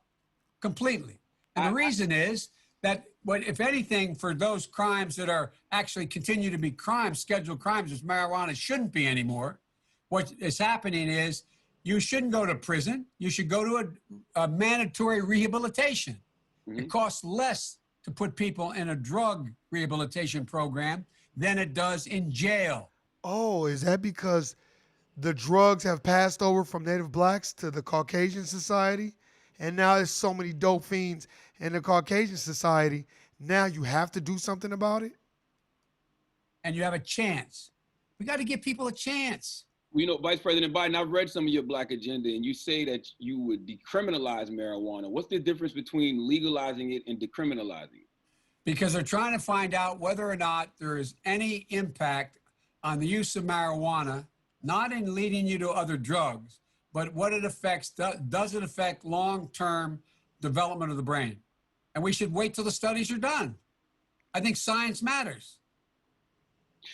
completely. And the reason is that, if anything, for those crimes that are actually continue to be crimes, scheduled crimes, as marijuana shouldn't be anymore, what is happening is you shouldn't go to prison. You should go to a mandatory rehabilitation. Mm-hmm. It costs less to put people in a drug rehabilitation program than it does in jail. Oh, is that because the drugs have passed over from Native blacks to the Caucasian society? And now there's so many dope fiends in the Caucasian society. Now you have to do something about it? And you have a chance. We got to give people a chance. You know, Vice President Biden, I've read some of your black agenda, and you say that you would decriminalize marijuana. What's the difference between legalizing it and decriminalizing it? Because they're trying to find out whether or not there is any impact on the use of marijuana, not in leading you to other drugs, but what it affects. Does it affect long-term development of the brain? And we should wait till the studies are done. I think science matters.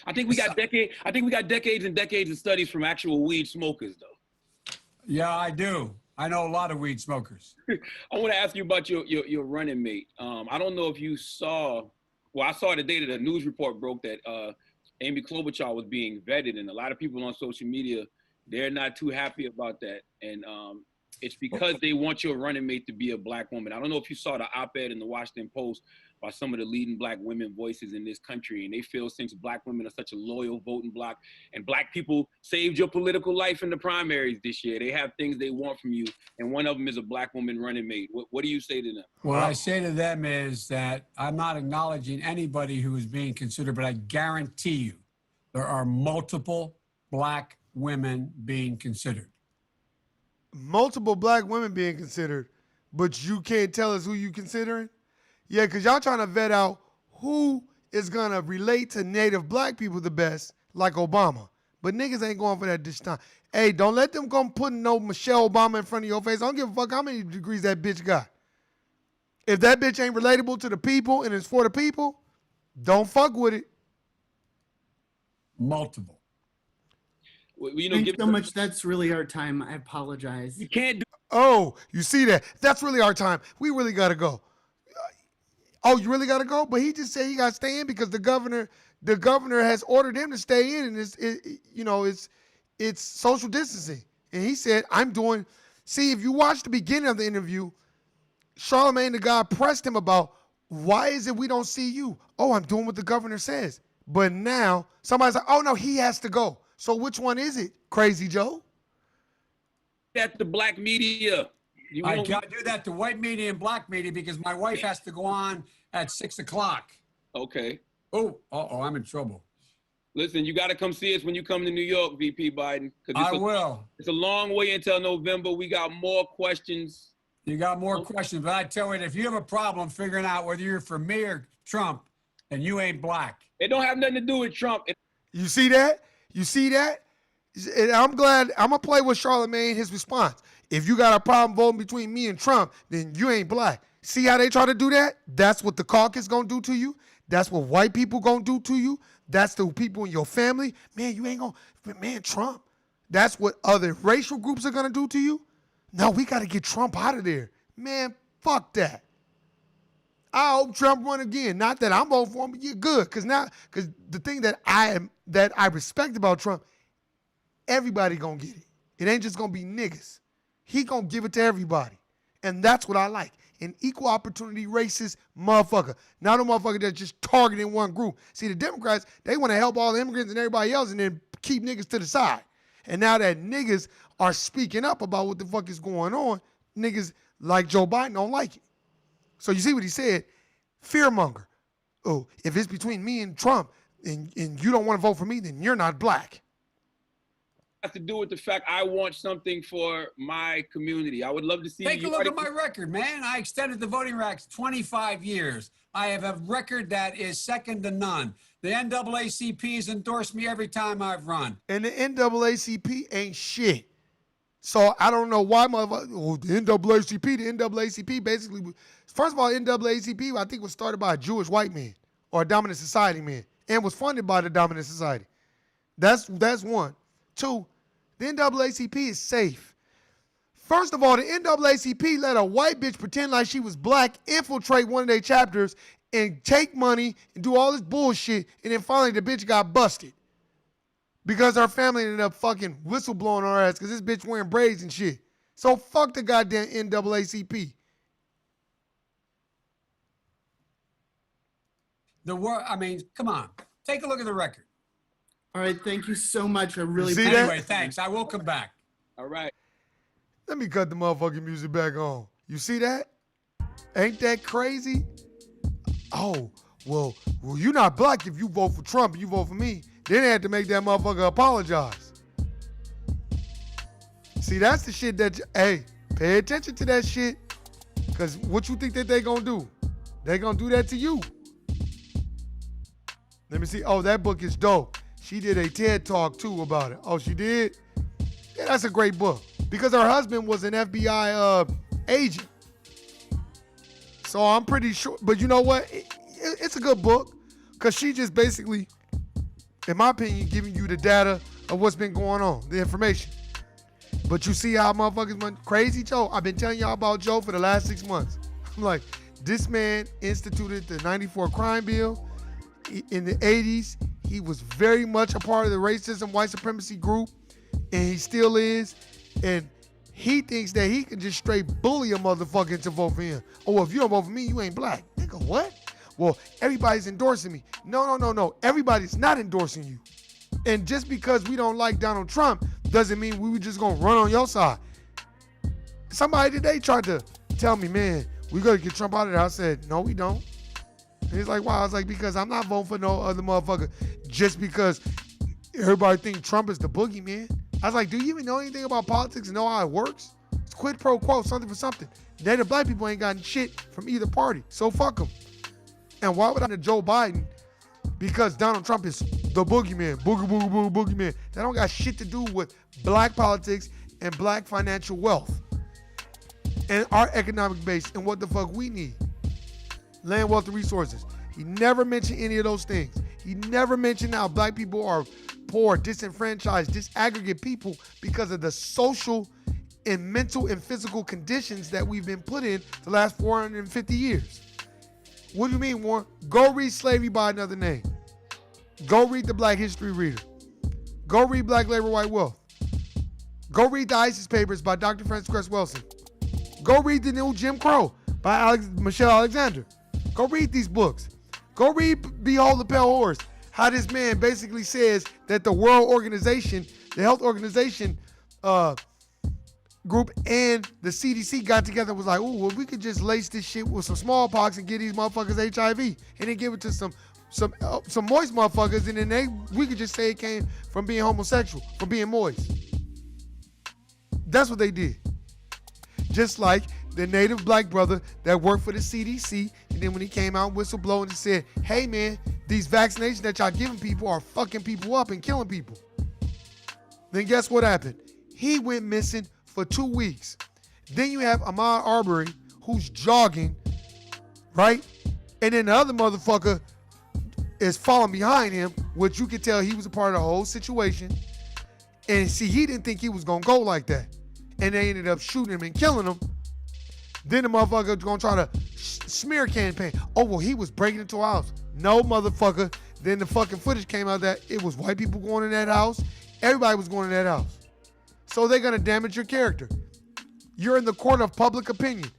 I think we got decades and decades of studies from actual weed smokers, though. Yeah, I do. I know a lot of weed smokers. I want to ask you about your running mate. I don't know if you saw. Well, I saw today that a news report broke that Amy Klobuchar was being vetted, and a lot of people on social media, they're not too happy about that. And it's because they want your running mate to be a black woman. I don't know if you saw the op-ed in the Washington Post by some of the leading black women voices in this country. And they feel since black women are such a loyal voting bloc and black people saved your political life in the primaries this year, they have things they want from you. And one of them is a black woman running mate. What do you say to them? What I say to them is that I'm not acknowledging anybody who is being considered, but I guarantee you there are multiple black women being considered. Multiple black women being considered, but you can't tell us who you considering? Yeah, because y'all trying to vet out who is going to relate to Native black people the best, like Obama. But niggas ain't going for that this time. Hey, don't let them come putting no Michelle Obama in front of your face. I don't give a fuck how many degrees that bitch got. If that bitch ain't relatable to the people and it's for the people, don't fuck with it. Multiple. You know, Thanks so much. That's really our time. I apologize. You can't do. Oh, you see that? That's really our time. We really got to go. Oh, you really got to go? But he just said he got to stay in because the governor has ordered him to stay in, and it's social distancing. And he said, I'm doing. See, if you watch the beginning of the interview, Charlemagne the God pressed him about why is it we don't see you? Oh, I'm doing what the governor says. But now somebody's like, oh no, he has to go. So which one is it, Crazy Joe? That's the black media. I can't do that to white media and black media because my wife has to go on at 6 o'clock. Okay. Oh, I'm in trouble. Listen, you got to come see us when you come to New York, VP Biden. I will. It's a long way until November. We got more questions. You got more questions, but I tell you, if you have a problem figuring out whether you're for me or Trump, then you ain't black. It don't have nothing to do with Trump. You see that? And I'm glad. I'm going to play with Charlemagne, his response. If you got a problem voting between me and Trump, then you ain't black. See how they try to do that? That's what the caucus going to do to you. That's what white people going to do to you. That's the people in your family. Man, you ain't going to, man, Trump. That's what other racial groups are going to do to you. No, we got to get Trump out of there. Man, fuck that. I hope Trump run again. Not that I'm voting for him, but you're good. Because the thing that I respect about Trump, everybody going to get it. It ain't just going to be niggas. He going to give it to everybody. And that's what I like. An equal opportunity racist motherfucker. Not a motherfucker that's just targeting one group. See, the Democrats, they want to help all the immigrants and everybody else and then keep niggas to the side. And now that niggas are speaking up about what the fuck is going on, niggas like Joe Biden don't like it. So you see what he said? Fearmonger. Oh, if it's between me and Trump and you don't want to vote for me, then you're not black. Has to do with the fact I want something for my community. I would love to see. Take a look at my record, man. I extended the voting rights 25 years. I have a record that is second to none. The NAACP has endorsed me every time I've run. And the NAACP ain't shit. So I don't know why the NAACP basically, first of all, NAACP I think was started by a Jewish white man or a dominant society man and was funded by the dominant society. That's one. Two, the NAACP is safe. First of all, the NAACP let a white bitch pretend like she was black, infiltrate one of their chapters, and take money and do all this bullshit, and then finally the bitch got busted. Because her family ended up fucking whistleblowing on her ass because this bitch wearing braids and shit. So fuck the goddamn NAACP. Come on. Take a look at the record. All right, thank you so much. I really See appreciate that? Anyway, thanks. I will come back. All right. Let me cut the motherfucking music back on. You see that? Ain't that crazy? Oh, well, you're not black if you vote for Trump and you vote for me. Then they had to make that motherfucker apologize. See, that's the shit that, hey, pay attention to that shit. Because what you think that they gonna do? They gonna do that to you. Let me see. Oh, that book is dope. She did a TED Talk, too, about it. Oh, she did? Yeah, that's a great book. Because her husband was an FBI agent. So I'm pretty sure. But you know what? It's a good book. Because she just basically, in my opinion, giving you the data of what's been going on, the information. But you see how motherfuckers went crazy, Joe? I've been telling y'all about Joe for the last 6 months. I'm like, this man instituted the 94 crime bill. In the 80s, he was very much a part of the racism, white supremacy group, and he still is. And he thinks that he can just straight bully a motherfucker into vote for him. Oh, well, if you don't vote for me, you ain't black. Nigga, what? Well, everybody's endorsing me. No. Everybody's not endorsing you. And just because we don't like Donald Trump doesn't mean we were just going to run on your side. Somebody today tried to tell me, man, we got to get Trump out of there. I said, no, we don't. And he's like, wow. I was like, because I'm not voting for no other motherfucker just because everybody think Trump is the boogeyman. I was like, do you even know anything about politics and know how it works? It's quid pro quo, something for something. Native black people ain't gotten shit from either party, so fuck them. And why would I to Joe Biden? Because Donald Trump is the boogeyman, boogeyman. That don't got shit to do with black politics and black financial wealth and our economic base and what the fuck we need. Land, wealth, and resources. He never mentioned any of those things. He never mentioned how black people are poor, disenfranchised, disaggregate people because of the social and mental and physical conditions that we've been put in the last 450 years. What do you mean, Warren? Go read Slavery by Another Name. Go read the Black History Reader. Go read Black Labor, White Wealth. Go read the ISIS Papers by Dr. Francis Cress Wilson. Go read The New Jim Crow by Michelle Alexander. Go read these books. Go read Behold the Pale Horse. How this man basically says that the World Organization, the Health Organization group and the CDC got together and was like, ooh, well, we could just lace this shit with some smallpox and give these motherfuckers HIV and then give it to some moist motherfuckers, and then we could just say it came from being homosexual, from being moist. That's what they did. Just like the native black brother that worked for the CDC, and then when he came out whistleblowing and said, hey man, these vaccinations that y'all giving people are fucking people up and killing people. Then guess what happened? He went missing for 2 weeks. Then you have Ahmaud Arbery, who's jogging, right? And then the other motherfucker is falling behind him, which you could tell he was a part of the whole situation. And see, he didn't think he was gonna go like that. And they ended up shooting him and killing him. Then the motherfucker gonna try to smear campaign. Oh, well, he was breaking into a house. No, motherfucker. Then the fucking footage came out that it was white people going in that house. Everybody was going in that house. So they're gonna damage your character. You're in the court of public opinion.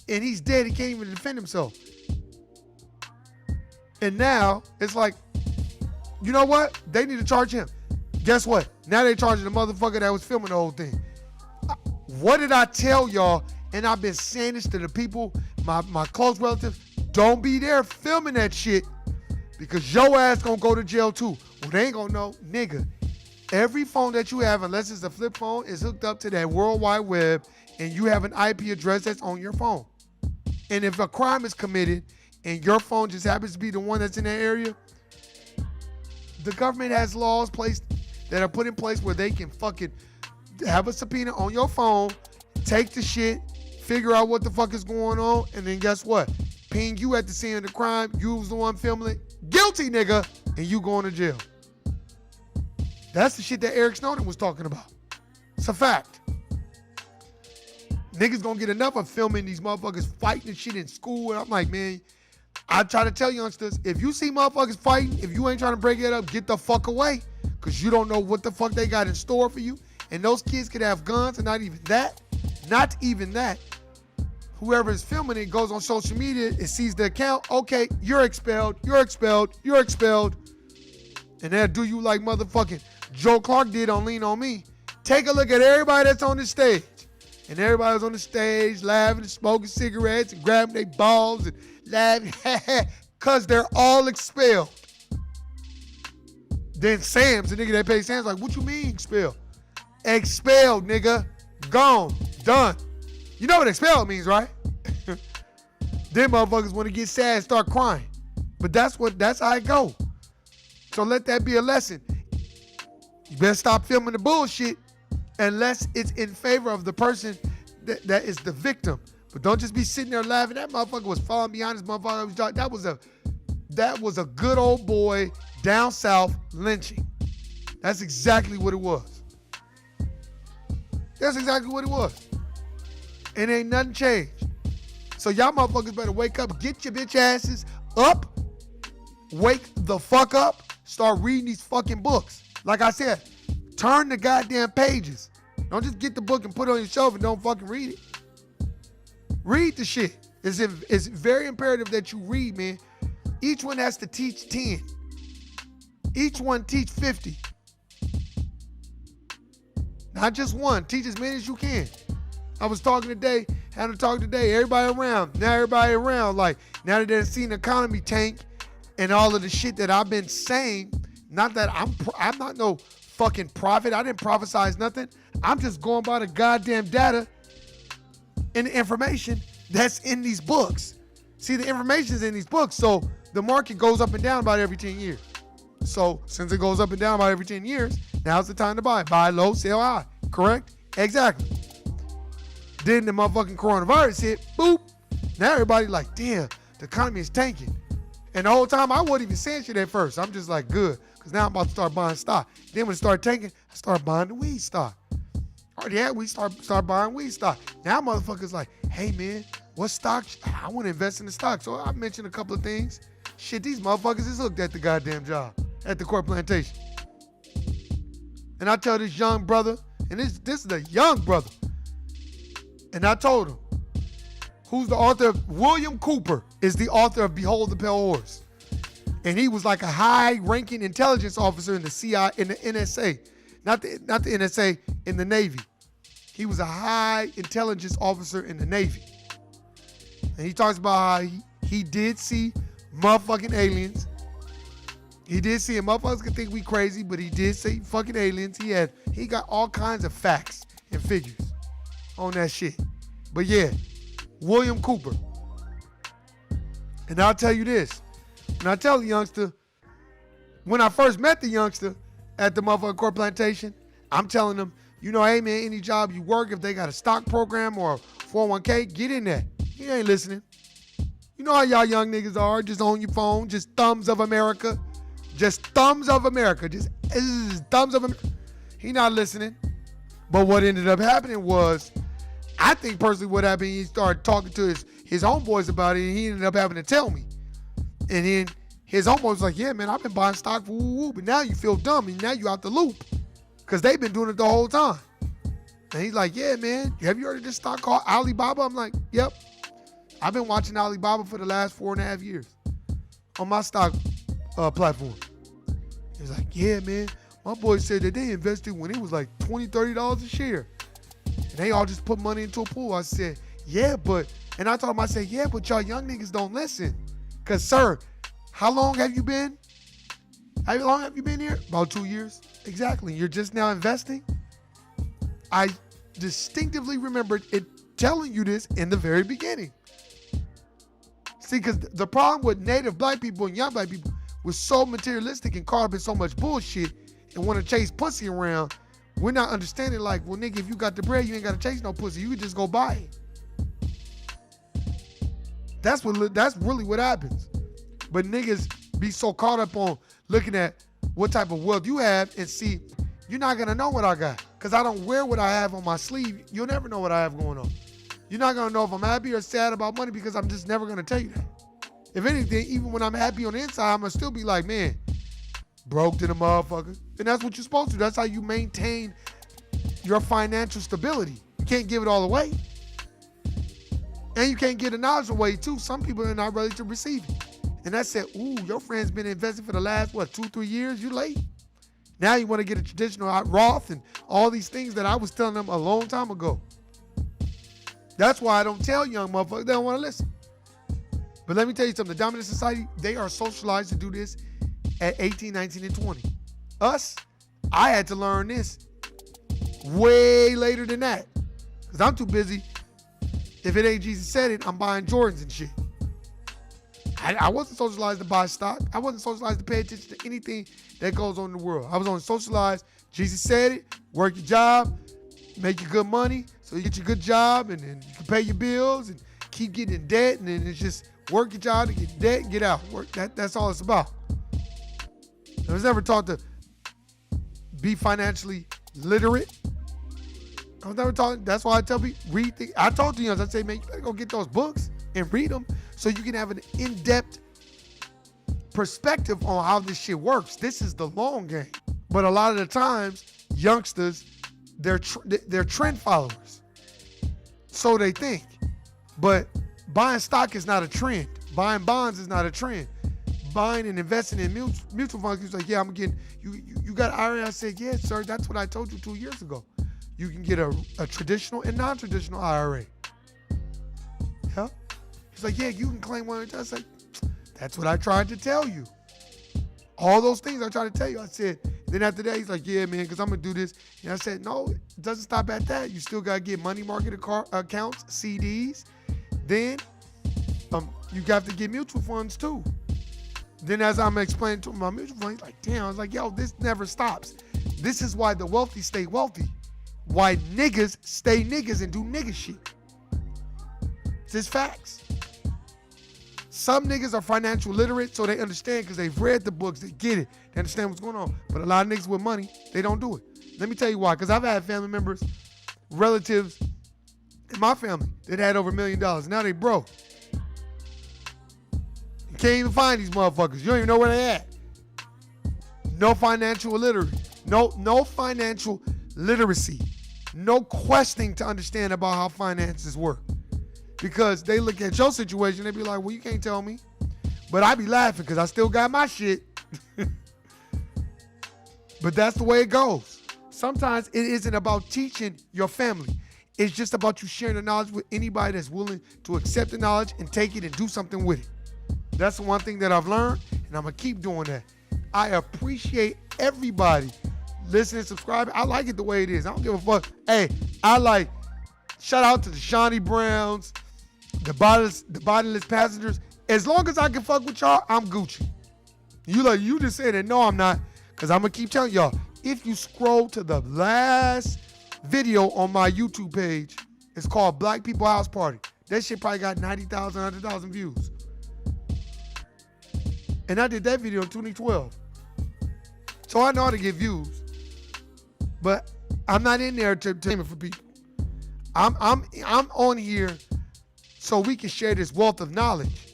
And he's dead, he can't even defend himself. And now, it's like, you know what? They need to charge him. Guess what? Now they charging the motherfucker that was filming the whole thing. What did I tell y'all? And I've been saying this to the people, my close relatives. Don't be there filming that shit because your ass gonna go to jail too. Well, they ain't gonna know. Nigga, every phone that you have, unless it's a flip phone, is hooked up to that World Wide Web and you have an IP address that's on your phone. And if a crime is committed and your phone just happens to be the one that's in that area, the government has laws placed that are put in place where they can fucking have a subpoena on your phone, take the shit, figure out what the fuck is going on, and then guess what? Ping you at the scene of the crime, you was the one filming it, guilty nigga, and you going to jail. That's the shit that Eric Snowden was talking about. It's a fact. Niggas gonna get enough of filming these motherfuckers fighting and shit in school, and I'm like, man, I try to tell youngsters, if you see motherfuckers fighting, if you ain't trying to break it up, get the fuck away, because you don't know what the fuck they got in store for you. And those kids could have guns, and not even that. Whoever is filming it goes on social media and sees the account. Okay, you're expelled. And they'll do you like motherfucking Joe Clark did on Lean On Me. Take a look at everybody that's on the stage. And everybody's on the stage laughing and smoking cigarettes and grabbing their balls and laughing, because they're all expelled. Then Sam's, the nigga that pays Sam's like, what you mean expelled? Expelled, nigga. Gone. Done. You know what expelled means, right? Then motherfuckers want to get sad and start crying. But that's how it go. So let that be a lesson. You better stop filming the bullshit unless it's in favor of the person that is the victim. But don't just be sitting there laughing. That motherfucker was falling behind this motherfucker. That was a good old boy down south lynching. That's exactly what it was. That's exactly what it was. And ain't nothing changed. So y'all motherfuckers better wake up, get your bitch asses up, wake the fuck up, start reading these fucking books. Like I said, turn the goddamn pages. Don't just get the book and put it on your shelf and don't fucking read it. Read the shit. It's very imperative that you read, man. Each one has to teach 10. Each one teach 50. Not just one. Teach as many as you can. I was talking today, had a talk today, everybody around, like, now that they've seen the economy tank and all of the shit that I've been saying, not that I'm not no fucking prophet. I didn't prophesize nothing. I'm just going by the goddamn data and the information that's in these books. See, the information's in these books, so the market goes up and down about every 10 years. So since it goes up and down about every 10 years, now's the time to buy. Buy low, sell high. Correct? Exactly. Then the motherfucking coronavirus hit, boop. Now everybody like, damn, the economy is tanking. And the whole time I wasn't even saying shit at first. I'm just like, good, because now I'm about to start buying stock. Then when it started tanking, I started buying the weed stock. Already had weed, start buying weed stock. Now motherfuckers like, hey man, what stock? I want to invest in the stock. So I mentioned a couple of things. Shit, these motherfuckers is hooked at the goddamn job at the corn plantation. And I tell this young brother, and this is a young brother, and I told him, who's the author of, William Cooper is the author of Behold the Pale Horse. And he was like a high-ranking intelligence officer in the CIA, in the NSA. Not the NSA, in the Navy. He was a high intelligence officer in the Navy. And he talks about how he did see motherfucking aliens. He did see it. Motherfuckers can think we crazy, but he did see fucking aliens. He got all kinds of facts and figures on that shit. But yeah, William Cooper. And I'll tell you this. And I tell the youngster, when I first met the youngster at the motherfucking corn plantation, I'm telling him, you know, hey man, any job you work, if they got a stock program or a 401k, get in there. He ain't listening. You know how y'all young niggas are, just on your phone, just thumbs of America. Just thumbs of America. Just thumbs of America. He not listening. But what ended up happening was, I think personally what happened, he started talking to his homeboys about it, and he ended up having to tell me. And then his homeboy was like, yeah, man, I've been buying stock for woo-woo, but now you feel dumb, and now you out the loop. Because they've been doing it the whole time. And he's like, yeah, man, have you heard of this stock called Alibaba? I'm like, yep. I've been watching Alibaba for the last 4.5 years on my stock platform. He's like, yeah, man, my boy said that they invested when it was like $20, $30 a share. And they all just put money into a pool. I said, yeah, but, and I told him, I said, yeah, but y'all young niggas don't listen. Because, sir, how long have you been? How long have you been here? About 2 years. Exactly. You're just now investing? I distinctively remembered it telling you this in the very beginning. See, because the problem with native black people and young black people was so materialistic and caught up in so much bullshit and want to chase pussy around, we're not understanding like, well, nigga, if you got the bread, you ain't got to chase no pussy. You can just go buy it. That's really what happens. But niggas be so caught up on looking at what type of wealth you have and see, you're not going to know what I got because I don't wear what I have on my sleeve. You'll never know what I have going on. You're not going to know if I'm happy or sad about money because I'm just never going to tell you that. If anything, even when I'm happy on the inside, I'm going to still be like, man, broke to the motherfucker. And that's what you're supposed to do. That's how you maintain your financial stability. You can't give it all away. And you can't get the knowledge away too. Some people are not ready to receive it. And I said, ooh, your friend's been investing for the last, 2-3 years? You late. Now you want to get a traditional Roth and all these things that I was telling them a long time ago. That's why I don't tell young motherfuckers. They don't want to listen. But let me tell you something. The dominant society, they are socialized to do this at 18, 19, and 20. Us, I had to learn this way later than that. Because I'm too busy. If it ain't Jesus said it, I'm buying Jordans and shit. I wasn't socialized to buy stock. I wasn't socialized to pay attention to anything that goes on in the world. I was only socialized, Jesus said it, work your job, make your good money, so you get your good job, and then you can pay your bills and keep getting in debt, and then it's just work your job to get debt and get out. That's all it's about. I was never taught to be financially literate. I was never taught. That's why I tell people, read things. I told the youngsters, I say, man, you better go get those books and read them so you can have an in-depth perspective on how this shit works. This is the long game. But a lot of the times, youngsters, they're trend followers. So they think. But buying stock is not a trend. Buying bonds is not a trend. Buying and investing in mutual funds, he's like, yeah, I'm getting, you got IRA? I said, yeah, sir, that's what I told you 2 years ago. You can get a traditional and non-traditional IRA. Yeah. He's like, yeah, you can claim one. I said, that's what I tried to tell you. All those things I tried to tell you. I said, then after that, he's like, yeah, man, because I'm going to do this. And I said, no, it doesn't stop at that. You still got to get money market accounts, CDs. Then you got to get mutual funds too. Then as I'm explaining to him my mutual funds, he's like, damn. I was like, yo, this never stops. This is why the wealthy stay wealthy. Why niggas stay niggas and do nigga shit. It's just facts. Some niggas are financial literate, so they understand because they've read the books, they get it, they understand what's going on. But a lot of niggas with money, they don't do it. Let me tell you why. Because I've had family members, relatives, in my family that had over $1 million. Now they broke. You can't even find these motherfuckers. You don't even know where they at. No financial literacy. No financial literacy. No questioning to understand about how finances work. Because they look at your situation, they be like, well, you can't tell me. But I be laughing because I still got my shit. But that's the way it goes. Sometimes it isn't about teaching your family. It's just about you sharing the knowledge with anybody that's willing to accept the knowledge and take it and do something with it. That's the one thing that I've learned, and I'm going to keep doing that. I appreciate everybody listening, subscribing. I like it the way it is. I don't give a fuck. Hey, shout out to the Shawnee Browns, the bodiless passengers. As long as I can fuck with y'all, I'm Gucci. You just said it. No, I'm not. Because I'm going to keep telling y'all, if you scroll to the last video on my YouTube page, it's called Black People House Party. That shit probably got 90,000, 100,000 views. And I did that video in 2012. So I know how to get views. But I'm not in there to aim it for people. I'm on here so we can share this wealth of knowledge.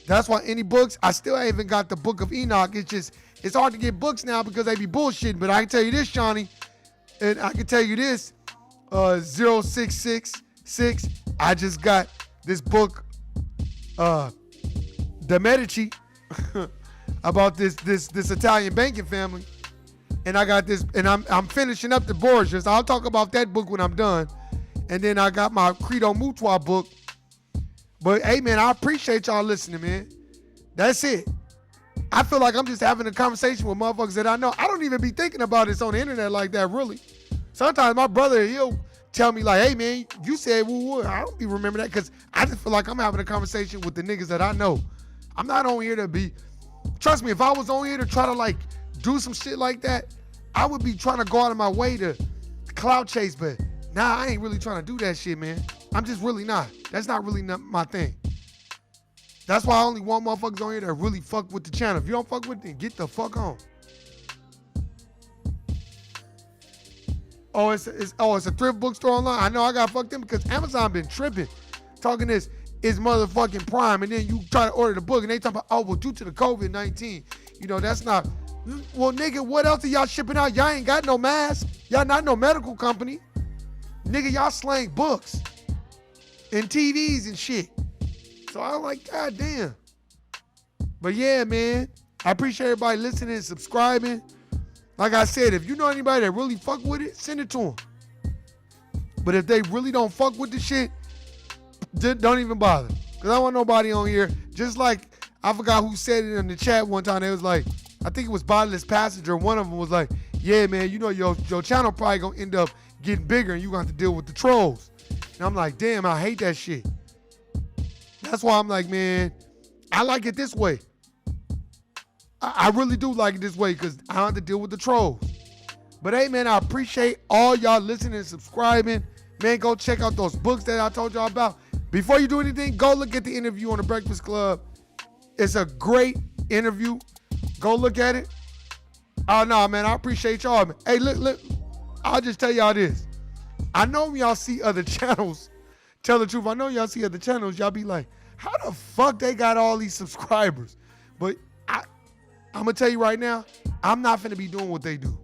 That's why any books, I still ain't even got the Book of Enoch. It's hard to get books now because they be bullshitting. But I can tell you this, Shawnee, and I can tell you this, 0666, I just got this book, De Medici, about this Italian banking family. And I got this, and I'm finishing up the Borgias. I'll talk about that book when I'm done. And then I got my Credo Mutua book. But hey, man, I appreciate y'all listening, man. That's it. I feel like I'm just having a conversation with motherfuckers that I know. I don't even be thinking about this on the internet like that, really. Sometimes my brother, he'll tell me like, hey, man, you said woo-woo. I don't even remember that because I just feel like I'm having a conversation with the niggas that I know. I'm not on here to be, trust me, if I was on here to try to like do some shit like that, I would be trying to go out of my way to clout chase, but nah, I ain't really trying to do that shit, man. I'm just really not. That's not really my thing. That's why I only want motherfuckers on here that really fuck with the channel. If you don't fuck with it, then get the fuck on. Oh, it's a thrift bookstore online. I know I got fucked in because Amazon been tripping. Talking this is motherfucking Prime, and then you try to order the book, and they talk about, oh, well, due to the COVID-19, that's not. Well, nigga, what else are y'all shipping out? Y'all ain't got no mask. Y'all not no medical company. Nigga, y'all slang books and TVs and shit. So I'm like, God damn. But yeah, man, I appreciate everybody listening and subscribing. Like I said, if you know anybody that really fuck with it, send it to them. But if they really don't fuck with the shit, don't even bother. Because I don't want nobody on here. Just like, I forgot who said it in the chat one time. It was like, I think it was Bodiless Passenger. One of them was like, yeah, man, your channel probably going to end up getting bigger and you going to have to deal with the trolls. And I'm like, damn, I hate that shit. That's why I'm like, man, I like it this way. I really do like it this way because I don't have to deal with the trolls. But hey, man, I appreciate all y'all listening and subscribing. Man, go check out those books that I told y'all about. Before you do anything, go look at the interview on The Breakfast Club. It's a great interview. Go look at it. Oh, no, man, I appreciate y'all. Man. Hey, look, I'll just tell y'all this. I know when y'all see other channels, tell the truth, I know y'all see other channels, y'all be like, how the fuck they got all these subscribers? But I'm going to tell you right now, I'm not finna be doing what they do.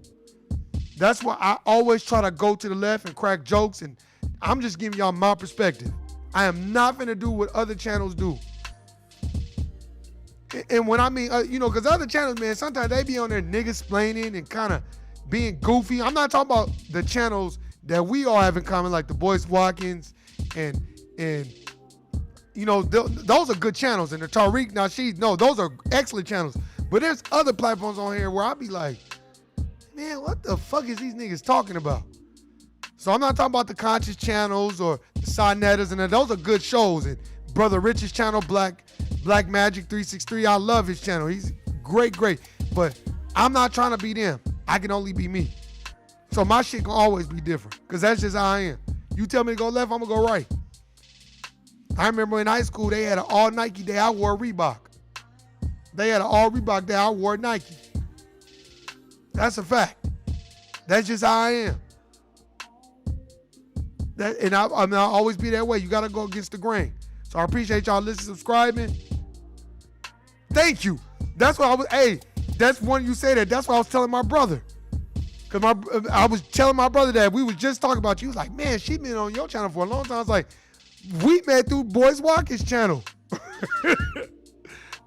That's why I always try to go to the left and crack jokes, and I'm just giving y'all my perspective. I am not finna do what other channels do. And when I mean, because other channels, man, sometimes they be on there niggas explaining and kind of being goofy. I'm not talking about the channels that we all have in common, like the Boyce Watkins and those are good channels. And the Tariq Nasheed, no, those are excellent channels. But there's other platforms on here where I be like, man, what the fuck is these niggas talking about? So I'm not talking about the conscious channels or the Sinettas, and those are good shows. And Brother Rich's channel, Black Magic 363, I love his channel. He's great. But I'm not trying to be them. I can only be me. So my shit can always be different because that's just how I am. You tell me to go left, I'm going to go right. I remember in high school, they had an all Nike day. I wore Reebok. They had an all Reebok day. I wore Nike. That's a fact. That's just how I am. I'll always be that way. You gotta go against the grain. So I appreciate y'all listening, subscribing. Thank you. That's what I was. Hey, that's when you say that. That's what I was telling my brother. Cause I was telling my brother that we was just talking about you. He was like, man, she been on your channel for a long time. I was like, we met through Boys Walker's channel.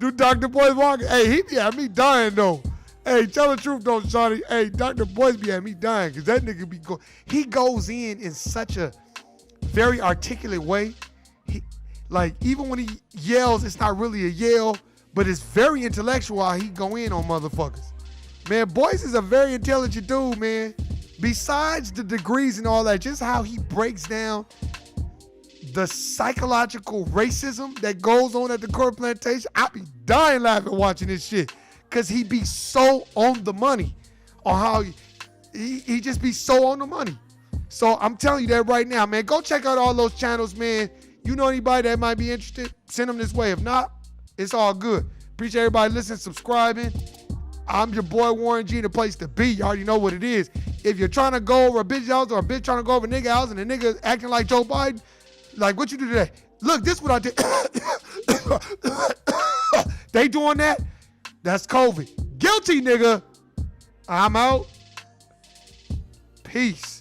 Through Dr. Boys Walker. Hey, he be at me dying though. Hey, tell the truth though, Shawty. Hey, Dr. Boys be at me dying because that nigga be he goes in such a very articulate way. Like even when he yells, it's not really a yell, but it's very intellectual how he go in on motherfuckers. Man, Boys is a very intelligent dude, man. Besides the degrees and all that, just how he breaks down the psychological racism that goes on at the Court Plantation, I be dying laughing watching this shit. Cause he be so on the money on how he just be so on the money. So I'm telling you that right now, man. Go check out all those channels, man. You know anybody that might be interested, send them this way. If not, it's all good. Appreciate everybody listening, subscribing. I'm your boy Warren G, the place to be. You already know what it is. If you're trying to go over a bitch house or a bitch trying to go over a nigga house and the nigga acting like Joe Biden, like what you do today? Look, this is what I did. They doing that? That's COVID. Guilty, nigga. I'm out. Peace.